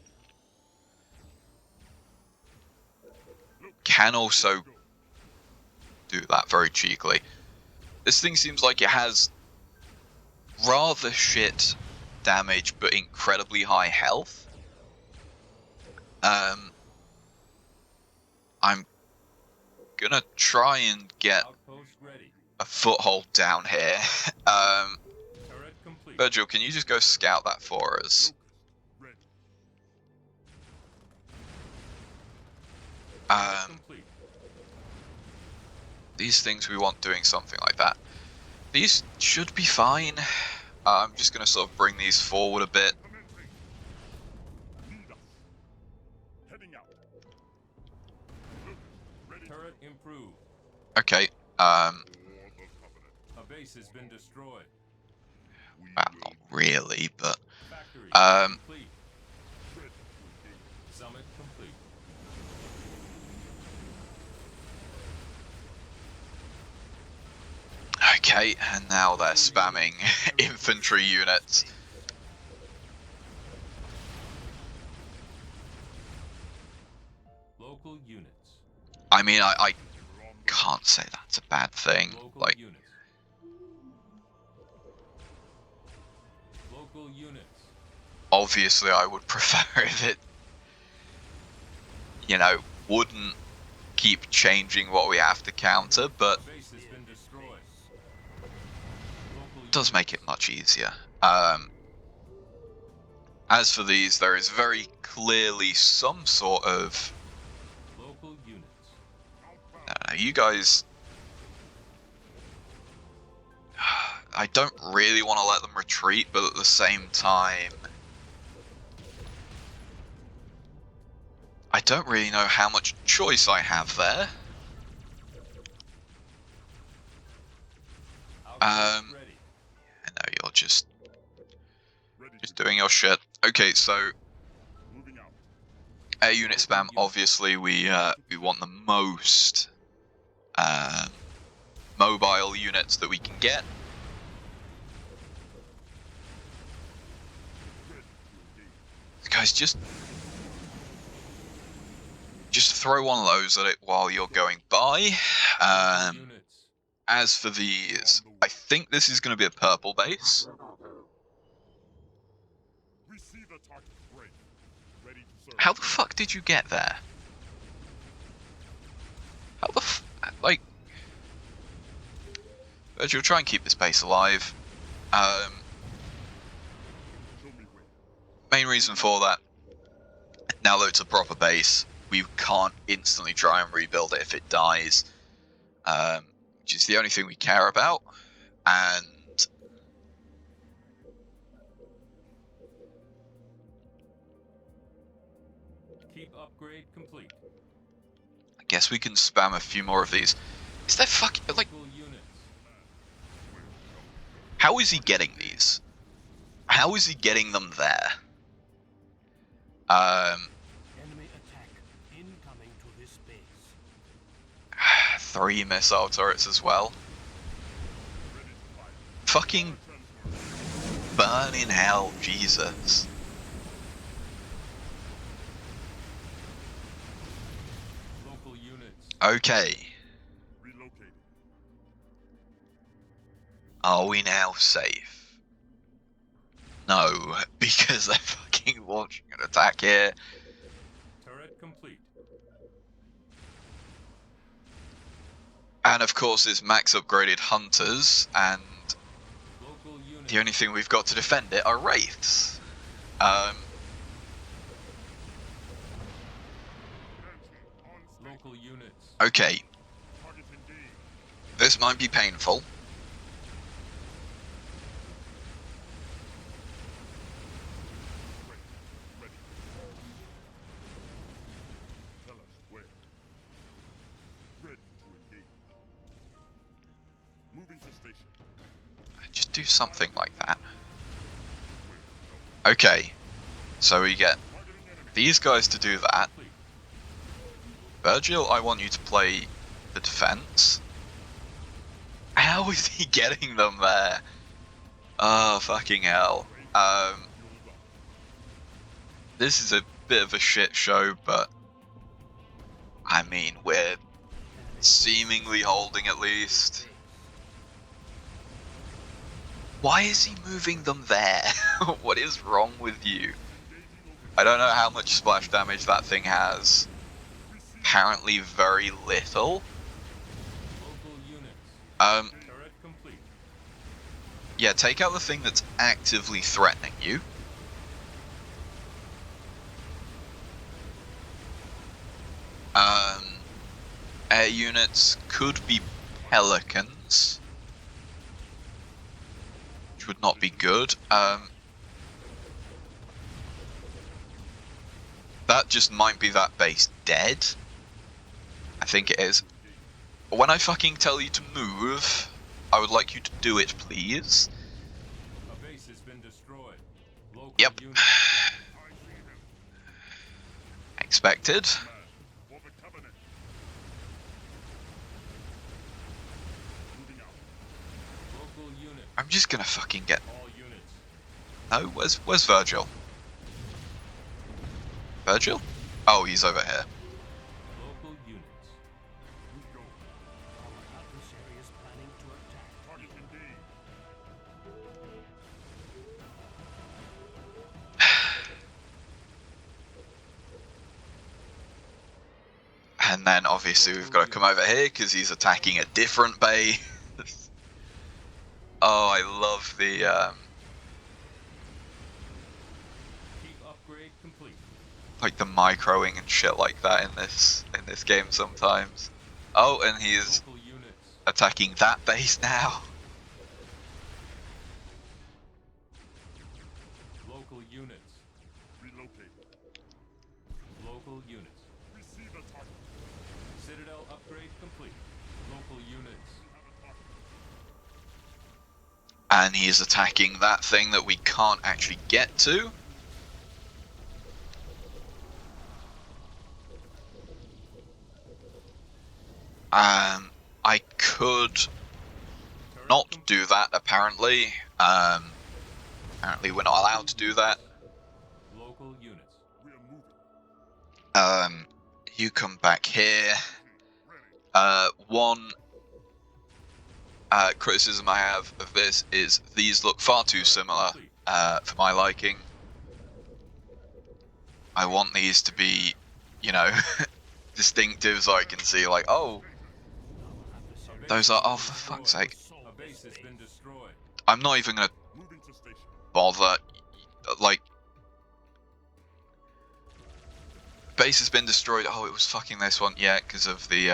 Can also do that very cheekily. This thing seems like it has rather shit damage, but incredibly high health. I'm gonna try and get Outpost ready. a foothold down here. Turret complete. Virgil, can you just go scout that for us? Ready. Turret complete. These things we want doing something like that. These should be fine. I'm just gonna sort of bring these forward a bit. Commencing. Need us. Heading out. Lucas, ready. Turret improved. Okay. For the Covenant. A base has been destroyed. We Well, will not really, but Factory complete. ready to engage. Summit complete. okay. And now they're spamming infantry units. Local units. I mean, I We're on the can't say that's a bad thing. Local Like, units. Local units. obviously, I would prefer if it, you know, wouldn't keep changing what we have to counter, but Base has been destroyed. Local it does units. make it much easier. As for these, there is very clearly some sort of. Local units. I don't know, you guys. I don't really want to let them retreat, but at the same time, I don't really know how much choice I have there. Outpost ready. I know you're just ready just to doing your shit. Okay, so moving out. air unit spam. Obviously, we want the most mobile units that we can get. Ready to engage. Guys, just throw one of those at it while you're going by. Local units. As for these, I think this is going to be a purple base. Receive the target. Break. Ready to serve. How the fuck did you get there? How the like? Virgil, try and keep this base alive. Show me where. Main reason for that, now that it's a proper base, we can't instantly try and rebuild it if it dies, which is the only thing we care about. And Keep upgrade complete. I guess we can spam a few more of these. Is there fucking like? Local units. How is he getting these? How is he getting them there? Enemy attack incoming to this base. 3 missile turrets as well. Fucking burn in hell, Jesus. Local units. Okay, Relocating. are we now safe? No, because they're fucking launching an attack here. Turret complete. And of course it's max upgraded hunters, and Local units. the only thing we've got to defend it are wraiths. Local units. Okay, Target indeed. this might be painful. Ready. Tell us where. Ready to engage. Moving to station. Just do something like that. Okay, so we get Targeting enemy. these guys to do that. Complete. Virgil, I want you to play the defense. How is he getting them there? Oh, fucking hell. This is a bit of a shit show, but I mean, we're seemingly holding at least. Why is he moving them there? What is wrong with you? I don't know how much splash damage that thing has. Apparently very little. Local units. Turret complete. Yeah, take out the thing that's actively threatening you. Air units could be pelicans, which would not be good. That just might be that base dead. I think it is. But when I fucking tell you to move, I would like you to do it, please. A base has been destroyed. Local Yep. units. Expected. For the Covenant. Moving out. Local units. I'm just gonna fucking get. All units. No, where's Virgil? Virgil? Oh, he's over here. Local units. We go. Our adversary is planning to attack. Target indeed. And then obviously we've got to come over here because he's attacking a different base. Oh, I love the Keep upgrade complete. like the microing and shit like that in this game sometimes. Oh, and he's Local units. attacking that base now. Local units. Relocate. Local units. Receive a target. Citadel upgrade complete. Local units. And he is attacking that thing that we can't actually get to. I could Turret not complete. do that apparently. Apparently we're not allowed to do that. Local units. We are moving. You come back here. Ready. One criticism I have of this is these look far too similar for my liking. I want these to be, you know, distinctive so I can see like, oh, those are, oh, for fuck's sake. A base has been destroyed. I'm not even gonna Moving to station. bother, like, base has been destroyed. Oh, it was fucking this one, yeah, because of the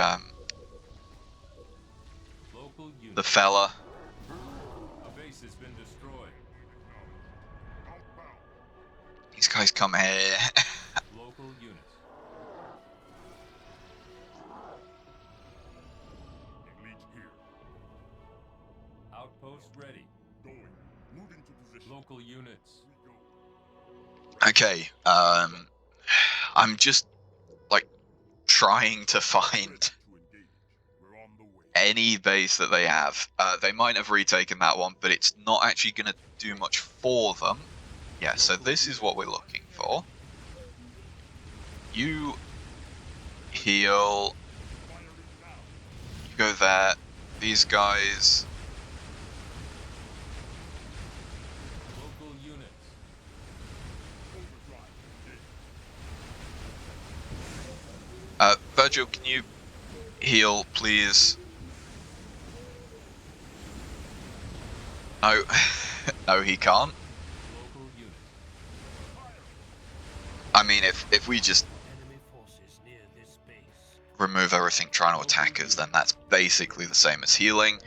Local units. the fella. A base has been destroyed. Outbound. These guys come here. Local units. Leech here. Outpost ready. Going. Moving to position. Local units. Okay, I'm just, like, trying to find To engage. We're on the way. any base that they have. They might have retaken that one, but it's not actually going to do much for them. Yeah, so this is what we're looking for. You heal. You go there. These guys. Local units. Virgil, can you heal, please? No. No, he can't. Local units. I mean, if we just Enemy forces near this base. remove everything trying to attack us, then that's basically the same as healing.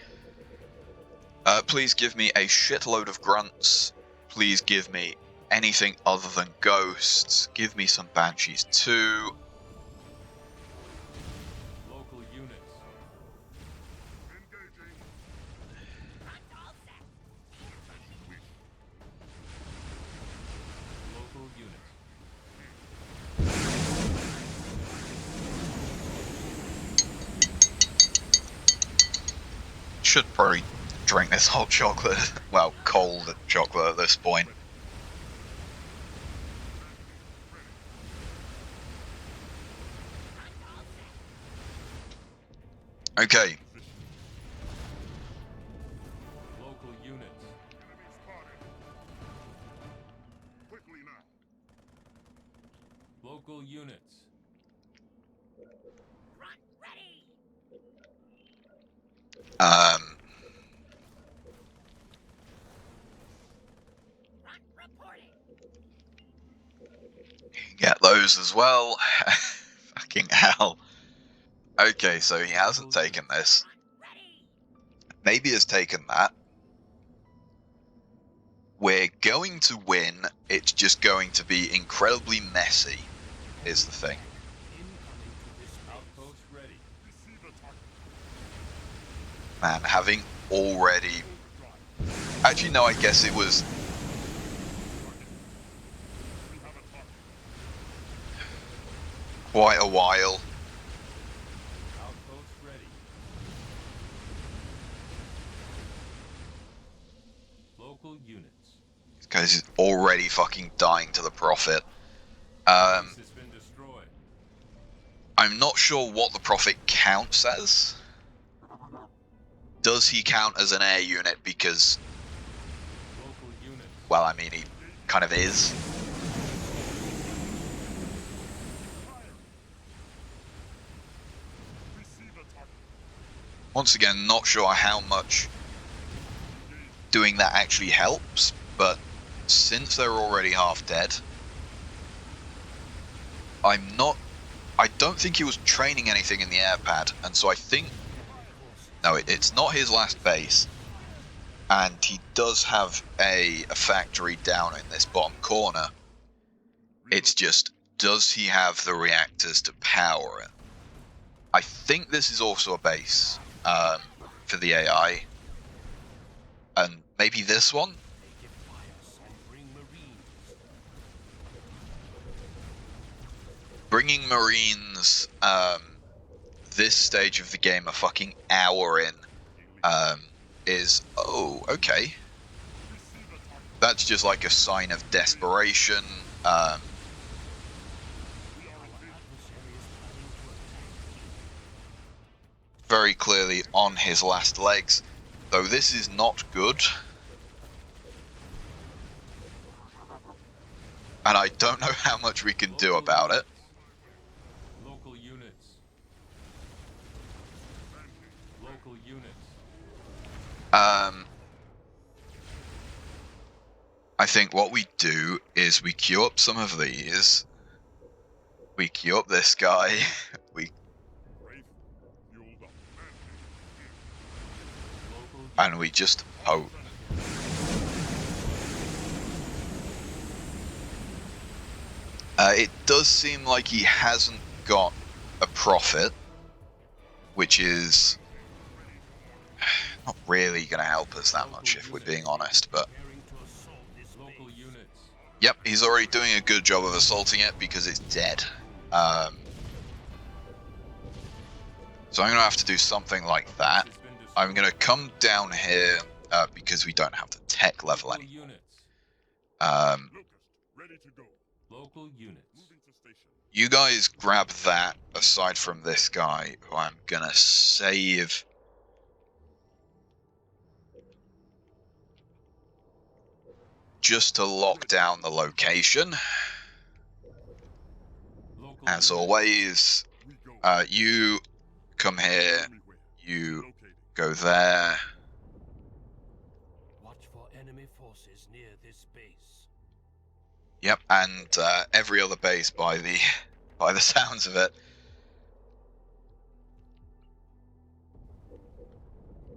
Please give me a shitload of grunts. Please give me anything other than ghosts. Give me some banshees too. Local units. Engaging. Front all set. Local units. Should probably drink this hot chocolate. Well, cold chocolate at this point. Okay, Local units. Enemy spotted. Quickly now. Local units. Front ready. Front reporting. get those as well. Fucking hell. Okay, so he hasn't taken this. Front ready. Maybe has taken that. We're going to win. It's just going to be incredibly messy, is the thing. Incoming to this base. Outpost ready. Receive attack. Man, having already... Actually, no, I guess it was... We have a target. quite a while. Outpost ready. Local units. Because he's already fucking dying to the Prophet. Base has been destroyed. I'm not sure what the Prophet counts as. Does he count as an air unit? Because, Local units. well, I mean, he kind of is. Receive attack. Once again, not sure how much doing that actually helps, but since they're already half dead, I don't think he was training anything in the air pad, and so I think, no, it's not his last base, and he does have a factory down in this bottom corner. It's just, does he have the reactors to power it? I think this is also a base for the AI, and maybe this one? They defy us and bring marines. Bringing Marines, this stage of the game, a fucking hour in, is, oh, okay. That's just like a sign of desperation. Our adversary is planning to attack. Very clearly on his last legs, though this is not good. And I don't know how much we can do about it. Local units. Local units. I think what we do is we queue up some of these. We queue up this guy. We Wraith. Fueled up. Local and we just hope. It does seem like he hasn't got a Prophet, which is not really going to help us that much if we're being honest, but Preparing to assault Yep, he's already doing a good job of assaulting it because it's dead. So I'm going to have to do something like that. I'm going to come down here because we don't have the tech level Local anymore. units. Locust, ready to go. Local units. Moving to station. You guys grab that aside from this guy, who I'm going to save. Just to lock down the location. Local As units. always, We go. you come here, Anywhere. you Locating. go there. Watch for enemy forces near this base. Yep, and every other base by the sounds of it.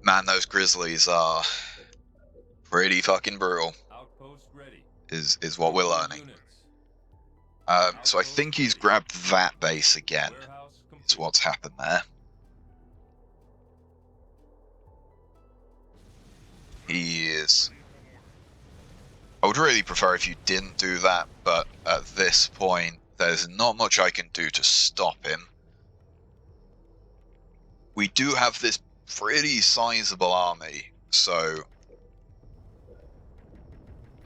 Man, those grizzlies are pretty fucking brutal. Outpost ready. Is what we're Local learning. units. So I think he's grabbed that base again. Warehouse Is complete. what's happened there. He is. I would really prefer if you didn't do that, but at this point, there's not much I can do to stop him. We do have this pretty sizable army, so.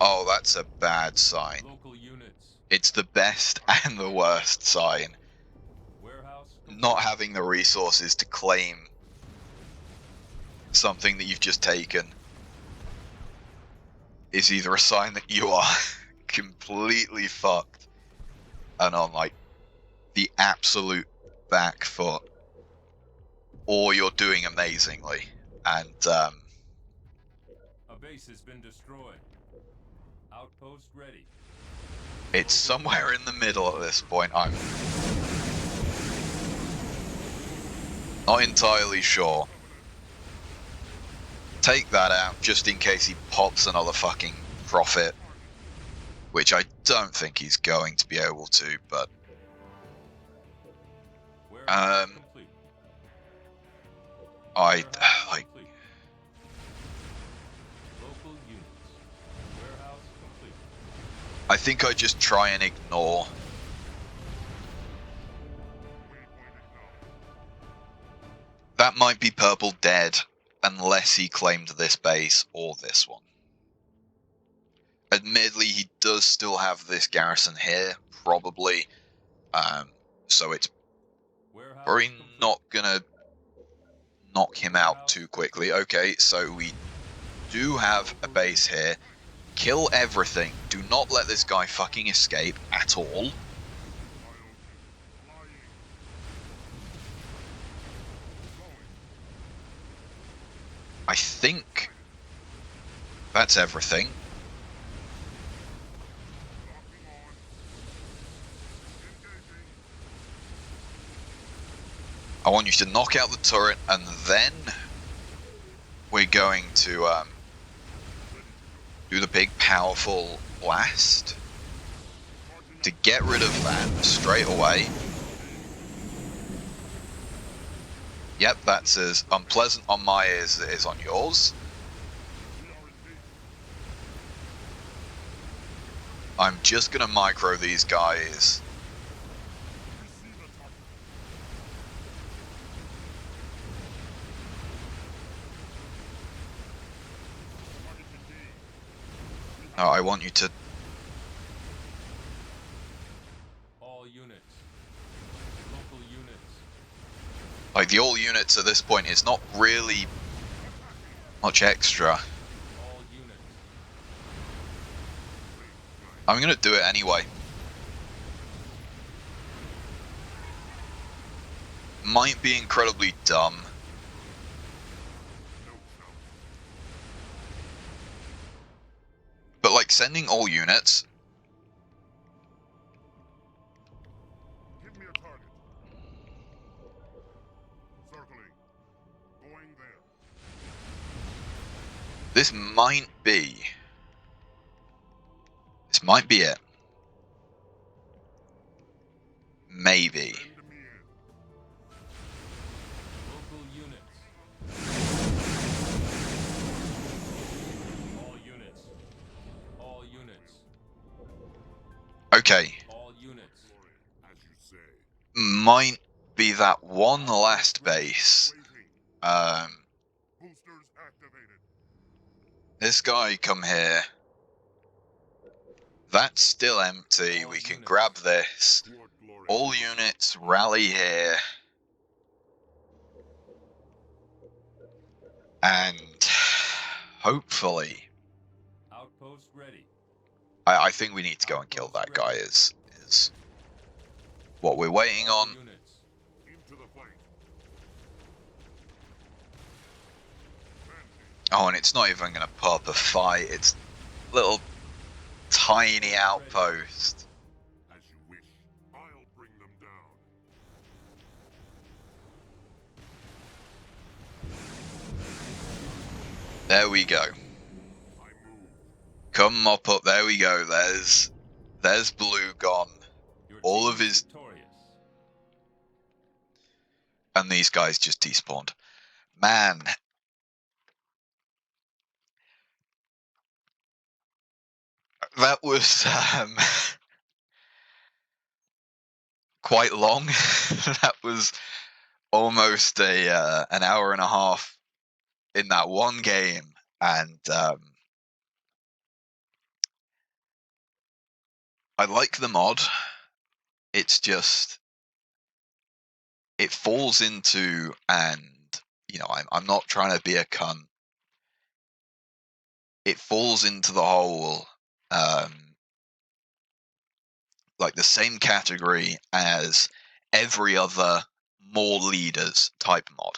Oh, that's a bad sign. Local units. It's the best and the worst sign. Warehouse complete. Not having the resources to claim something that you've just taken is either a sign that you are completely fucked and on like the absolute back foot, or you're doing amazingly. And A base has been destroyed. Outpost ready. it's somewhere in the middle at this point. I'm not entirely sure. Take that out just in case he pops another fucking profit, which I don't think he's going to be able to, but Warehouse complete. I Warehouse like complete. Local units. Warehouse complete. I think I just try and ignore. That might be Purple dead unless he claimed this base or this one. Admittedly, he does still have this garrison here, probably. So it's Warehouse probably complete. not gonna knock him out too quickly. Okay, so we do have a base here. Kill everything. Do not let this guy fucking escape at all. I think that's everything. I want you to knock out the turret, and then we're going to do the big powerful blast to get rid of that straight away. Yep, that's as unpleasant on my ears as it is on yours. I'm just gonna micro these guys. No, I want you to. All units. Local units. Like, the all units at this point is not really much extra. All units. I'm gonna do it anyway. Might be incredibly dumb. But like sending all units, Give me a target. Circling. Going there. this might be it. Maybe. Send me in. Local units. All units. All units. Okay, All units. Glory, as you say. might be that one last base. Waiting. Boosters activated. This guy come here. That's still empty. All We can units. grab this. Toward glory. All units rally here. And hopefully, Outpost ready. I think we need to go and kill that guy is what we're waiting All on. units. Into the fight. Advancing. Oh, and it's not even going to put up a fight. It's little tiny outpost. As you wish. I'll bring them down. There we go. I move. Come mop up. There we go. There's Blue gone. Your All team of is his- victorious. And these guys just despawned. Man. That was quite long. That was almost an hour and a half in that one game, and I like the mod. It's just it falls into, and I'm not trying to be a cunt. It falls into the whole like the same category as every other more leaders type mod,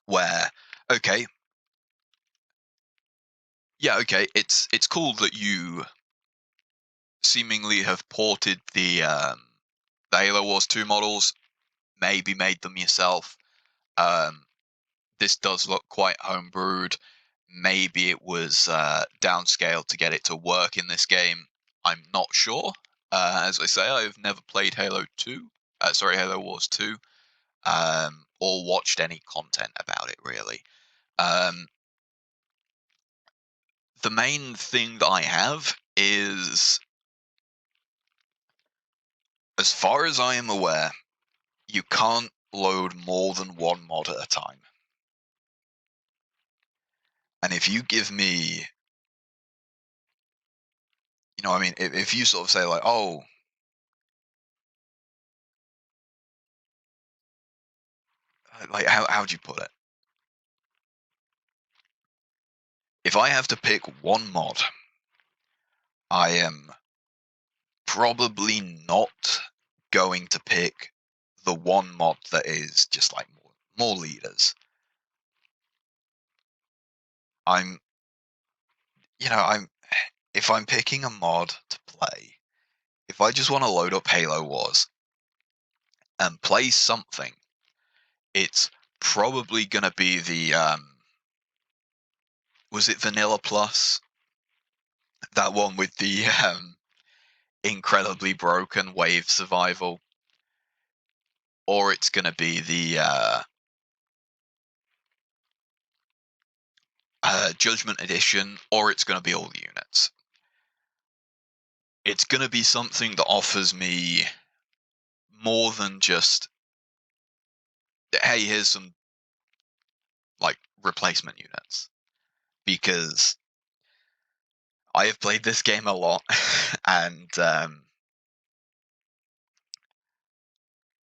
where okay, it's cool that you seemingly have ported the Halo Wars 2 models, maybe made them yourself. This does look quite homebrewed. Maybe it was downscaled to get it to work in this game. I'm not sure. As I say, I've never played Halo Wars 2, or watched any content about it really. The main thing that I have is, as far as I am aware, you can't load more than one mod at a time. And if you give me, I mean, if you sort of say like, oh, like how would you put it? If I have to pick one mod, I am probably not going to pick the one mod that is just like more leaders. If I'm picking a mod to play, if I just want to load up Halo Wars and play something, it's probably gonna be the was it Vanilla Plus? That one with the incredibly broken wave survival, or it's gonna be the Judgment Edition, or it's gonna be all the units. It's gonna be something that offers me more than just, hey, here's some like replacement units, because I have played this game a lot, and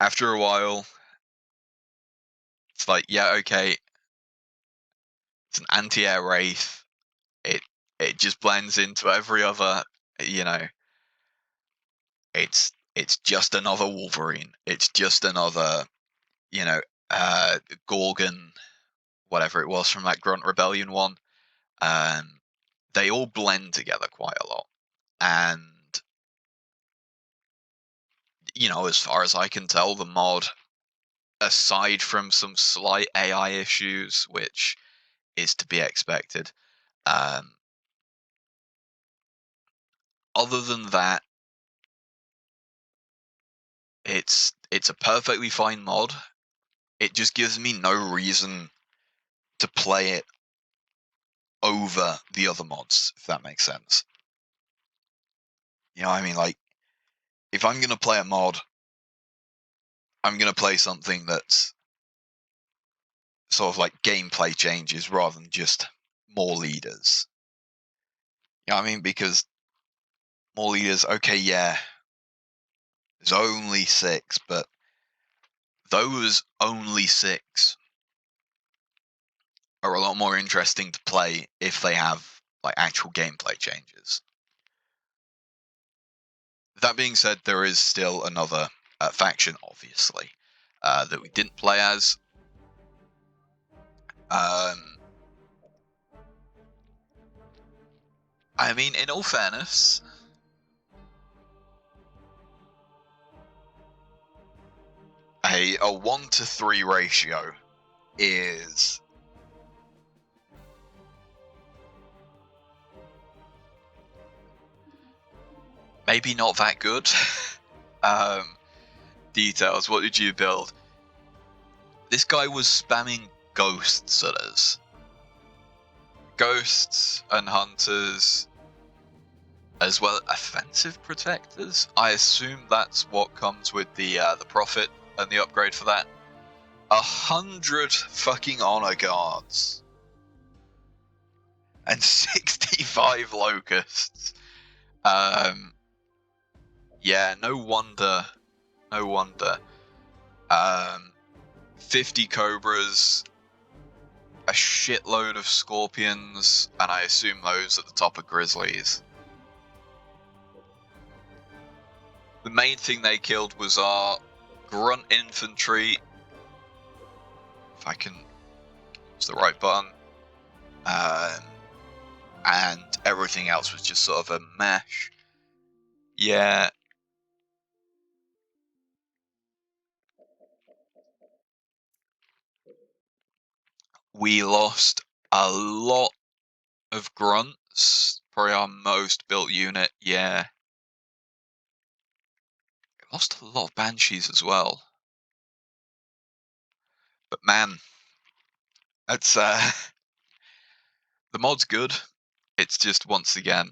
after a while, it's like, yeah, okay, it's an anti-air wraith. It just blends into every other, it's just another Wolverine. It's just another, Gorgon, whatever it was from that Grunt Rebellion one. They all blend together quite a lot, and as far as I can tell, the mod, aside from some slight AI issues, which is to be expected, other than that, it's a perfectly fine mod. It just gives me no reason to play it over the other mods, if that makes sense. You know what I mean? Like, if I'm going to play a mod, I'm going to play something that's sort of like gameplay changes rather than just more leaders. You know what I mean? Because more leaders, okay, yeah, there's only 6, but those only 6 are a lot more interesting to play if they have like actual gameplay changes. That being said, there is still another faction, obviously, that we didn't play as. I mean, in all fairness, a 1-to-3 ratio is maybe not that good. Details, what did you build? This guy was spamming ghosts at us. Ghosts and hunters, as well as offensive protectors. I assume that's what comes with the profit and the upgrade for that. 100 fucking honor guards and 65 locusts. Yeah, no wonder. 50 cobras, a shitload of scorpions, and I assume those at the top are grizzlies. The main thing they killed was our grunt infantry. If I can use the right button. And everything else was just sort of a mash. Yeah. We lost a lot of grunts. Probably our most built unit, yeah. We lost a lot of banshees as well. But man, that's the mod's good. It's just once again,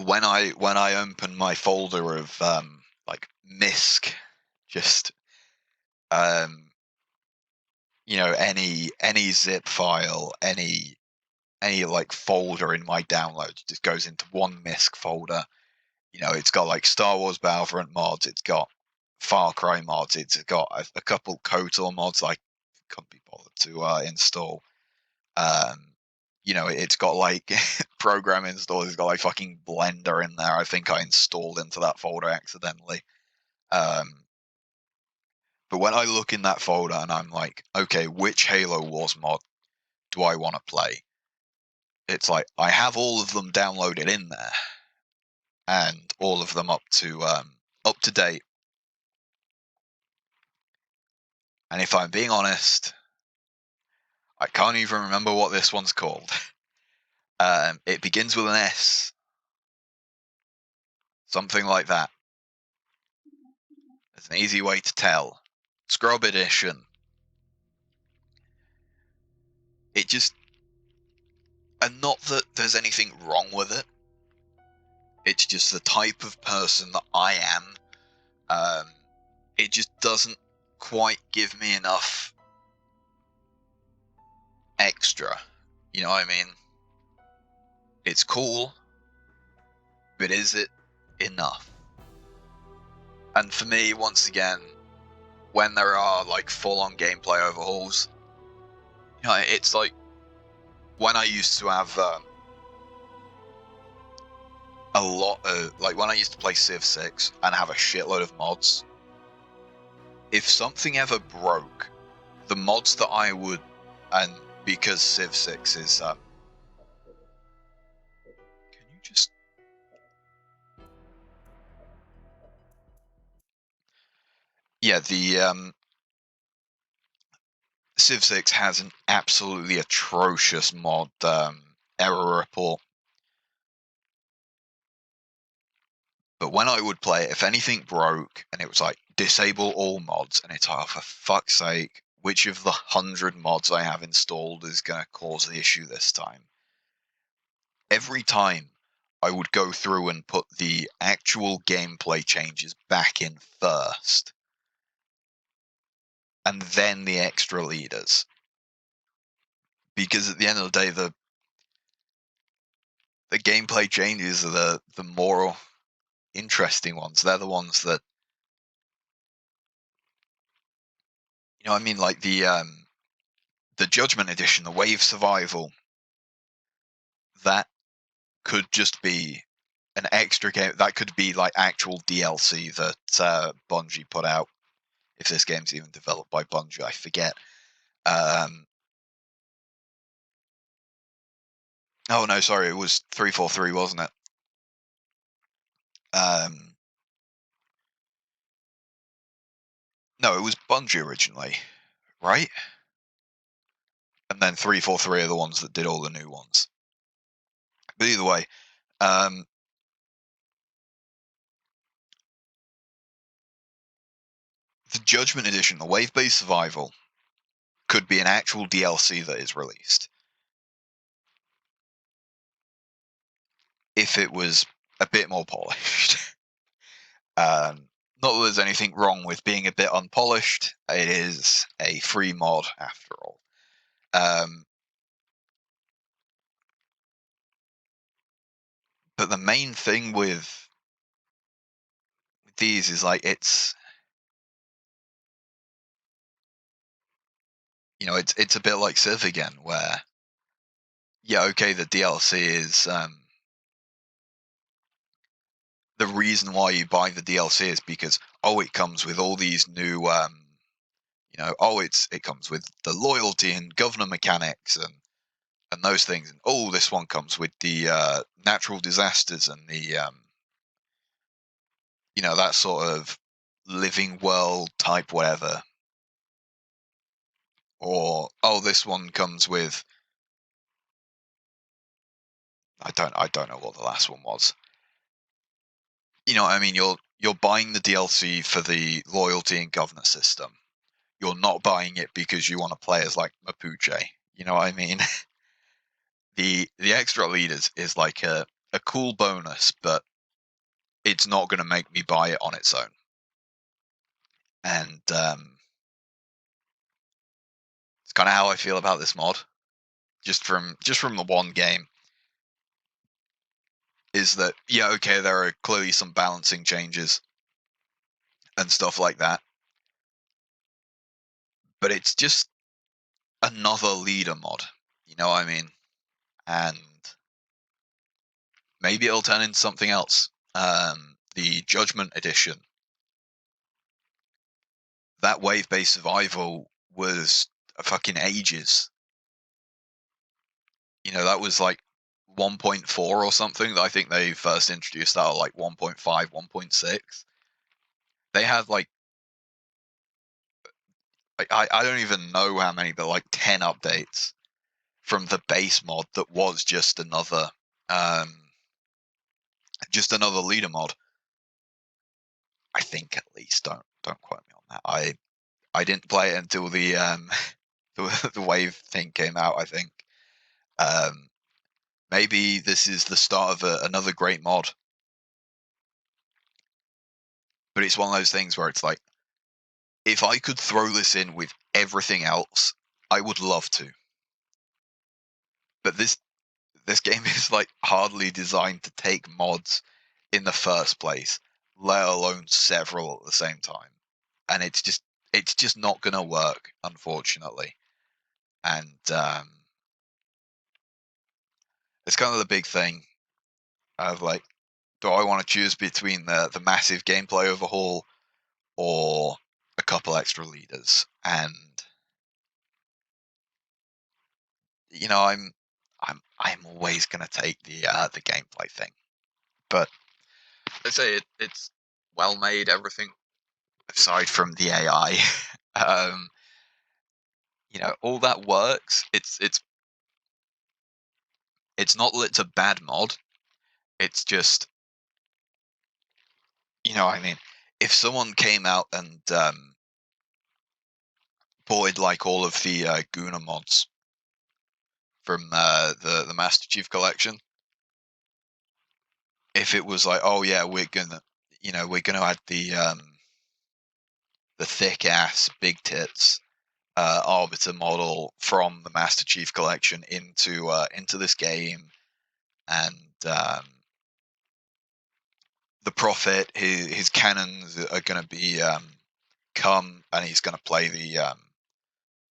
when I open my folder of like MISC, just you know, any zip file, any like folder in my downloads just goes into one MISC folder. You know, it's got like Star Wars Battlefront mods, it's got Far Cry mods, it's got a couple KOTOR mods I couldn't be bothered to install. You know, it's got like program installed, it's got like fucking Blender in there. I think I installed into that folder accidentally. But when I look in that folder and I'm like, okay, which Halo Wars mod do I want to play? It's like I have all of them downloaded in there, and all of them up to date. And if I'm being honest, I can't even remember what this one's called. It begins with an S, something like that. It's an easy way to tell. Scrub Edition. It just, and not that there's anything wrong with it. It's just the type of person that I am. It just doesn't quite give me enough extra. You know what I mean? It's cool, but is it enough? And for me, once again, when there are like full-on gameplay overhauls, you know, it's like when I used to have a lot of, like when I used to play Civ 6 and have a shitload of mods, if something ever broke, the mods that I would, and because Civ 6 is can you just, yeah, the Civ 6 has an absolutely atrocious mod error report. But when I would play it, if anything broke and it was like disable all mods, and it's like, oh, for fuck's sake, which of the 100 mods I have installed is going to cause the issue this time? every time I would go through and put the actual gameplay changes back in first, and then the extra leaders. Because at the end of the day, the gameplay changes are the more interesting ones. They're the ones that, you know what I mean, like the Judgment Edition, the Wave Survival, that could just be an extra game. That could be like actual DLC that Bungie put out. If this game's even developed by Bungie, I forget. Oh no, sorry, it was 343, wasn't it? No, it was Bungie originally, right? And then 343 are the ones that did all the new ones. But either way, the Judgment Edition, the Wave-Based Survival, could be an actual DLC that is released. If it was a bit more polished. Not that there's anything wrong with being a bit unpolished. It is a free mod after all. But the main thing with these is like it's a bit like Civ again, where yeah, okay, the DLC is the reason why you buy the DLC is because it comes with all these new it comes with the loyalty and governor mechanics and those things, and this one comes with the natural disasters and the that sort of living world type whatever, or this one comes with I don't know what the last one was. You know what I mean? You're buying the DLC for the loyalty and governor system. You're not buying it because you want to play as like Mapuche. You know what I mean? The extra leaders is like a cool bonus, but it's not going to make me buy it on its own. And it's kind of how I feel about this mod. Just from the one game, is that yeah, okay, there are clearly some balancing changes and stuff like that, but it's just another leader mod. You know what I mean? And maybe it'll turn into something else. The Judgment Edition, that wave-based survival was fucking ages. You know, that was like 1.4 or something that I think they first introduced that at like 1.5, 1.6. They had like I don't even know how many, but like 10 updates from the base mod that was just another leader mod. I think at least. Don't quote me on that. I didn't play it until the the wave thing came out, I think. Maybe this is the start of another great mod. But it's one of those things where it's like, if I could throw this in with everything else, I would love to. But this game is like hardly designed to take mods in the first place, let alone several at the same time. And it's just not going to work, unfortunately. And it's kind of the big thing of like, do I want to choose between the massive gameplay overhaul or a couple extra leaders? And you know, I'm always going to take the gameplay thing. But they say it's well made, everything aside from the AI. You know, all that works. It's not that it's a bad mod. It's just, you know what I mean? If someone came out and ported like all of the Guna mods from the Master Chief Collection, if it was like, oh yeah, we're gonna add the thick ass big tits Arbiter model from the Master Chief Collection into this game, and the Prophet, his cannons are going to be come, and he's going to play the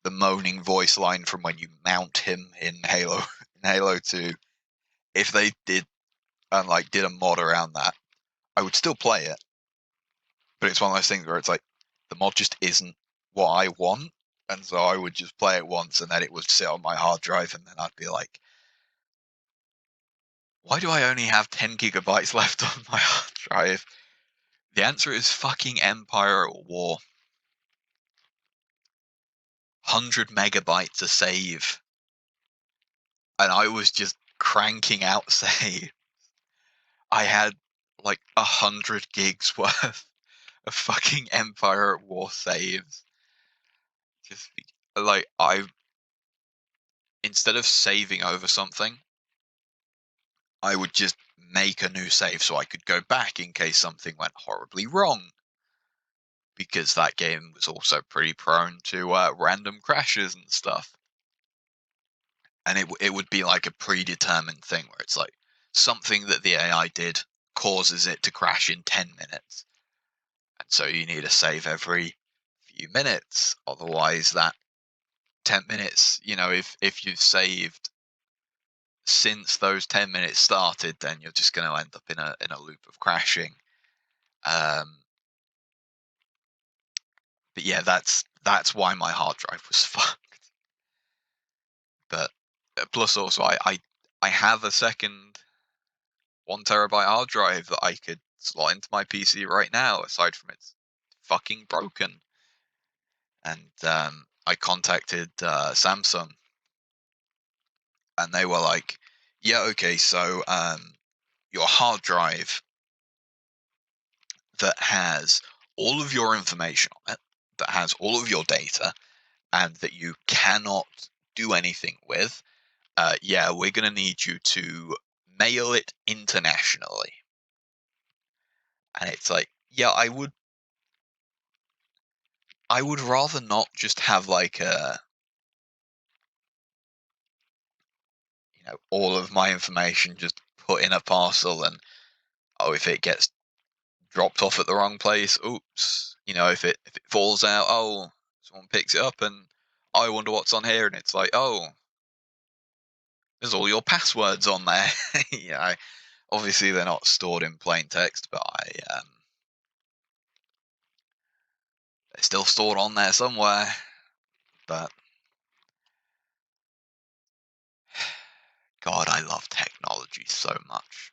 moaning voice line from when you mount him in Halo 2. If they did did a mod around that, I would still play it. But it's one of those things where it's like the mod just isn't what I want, and so I would just play it once, and then it would sit on my hard drive, and then I'd be like, why do I only have 10 gigabytes left on my hard drive? The answer is fucking Empire at War. 100 megabytes a save. And I was just cranking out save. I had like 100 gigs worth of fucking Empire at War saves. Just like instead of saving over something, I would just make a new save so I could go back in case something went horribly wrong. Because that game was also pretty prone to random crashes and stuff. And it would be like a predetermined thing where it's like something that the AI did causes it to crash in 10 minutes. And so you need a save every few minutes. Otherwise that 10 minutes, if you've saved since those 10 minutes started, then you're just going to end up in a loop of crashing. But yeah, that's why my hard drive was fucked. But plus also I have a second 1 terabyte hard drive that I could slot into my PC right now, aside from it's fucking broken. And I contacted Samsung, and they were like, yeah, okay, so your hard drive that has all of your information on it, that has all of your data, and that you cannot do anything with, yeah, we're going to need you to mail it internationally. And it's like, yeah, I would rather not just have like all of my information just put in a parcel, and if it gets dropped off at the wrong place, oops, if it falls out, someone picks it up, and I wonder what's on here, and it's like, there's all your passwords on there. Obviously they're not stored in plain text, but they're still stored on there somewhere. But God, I love technology so much.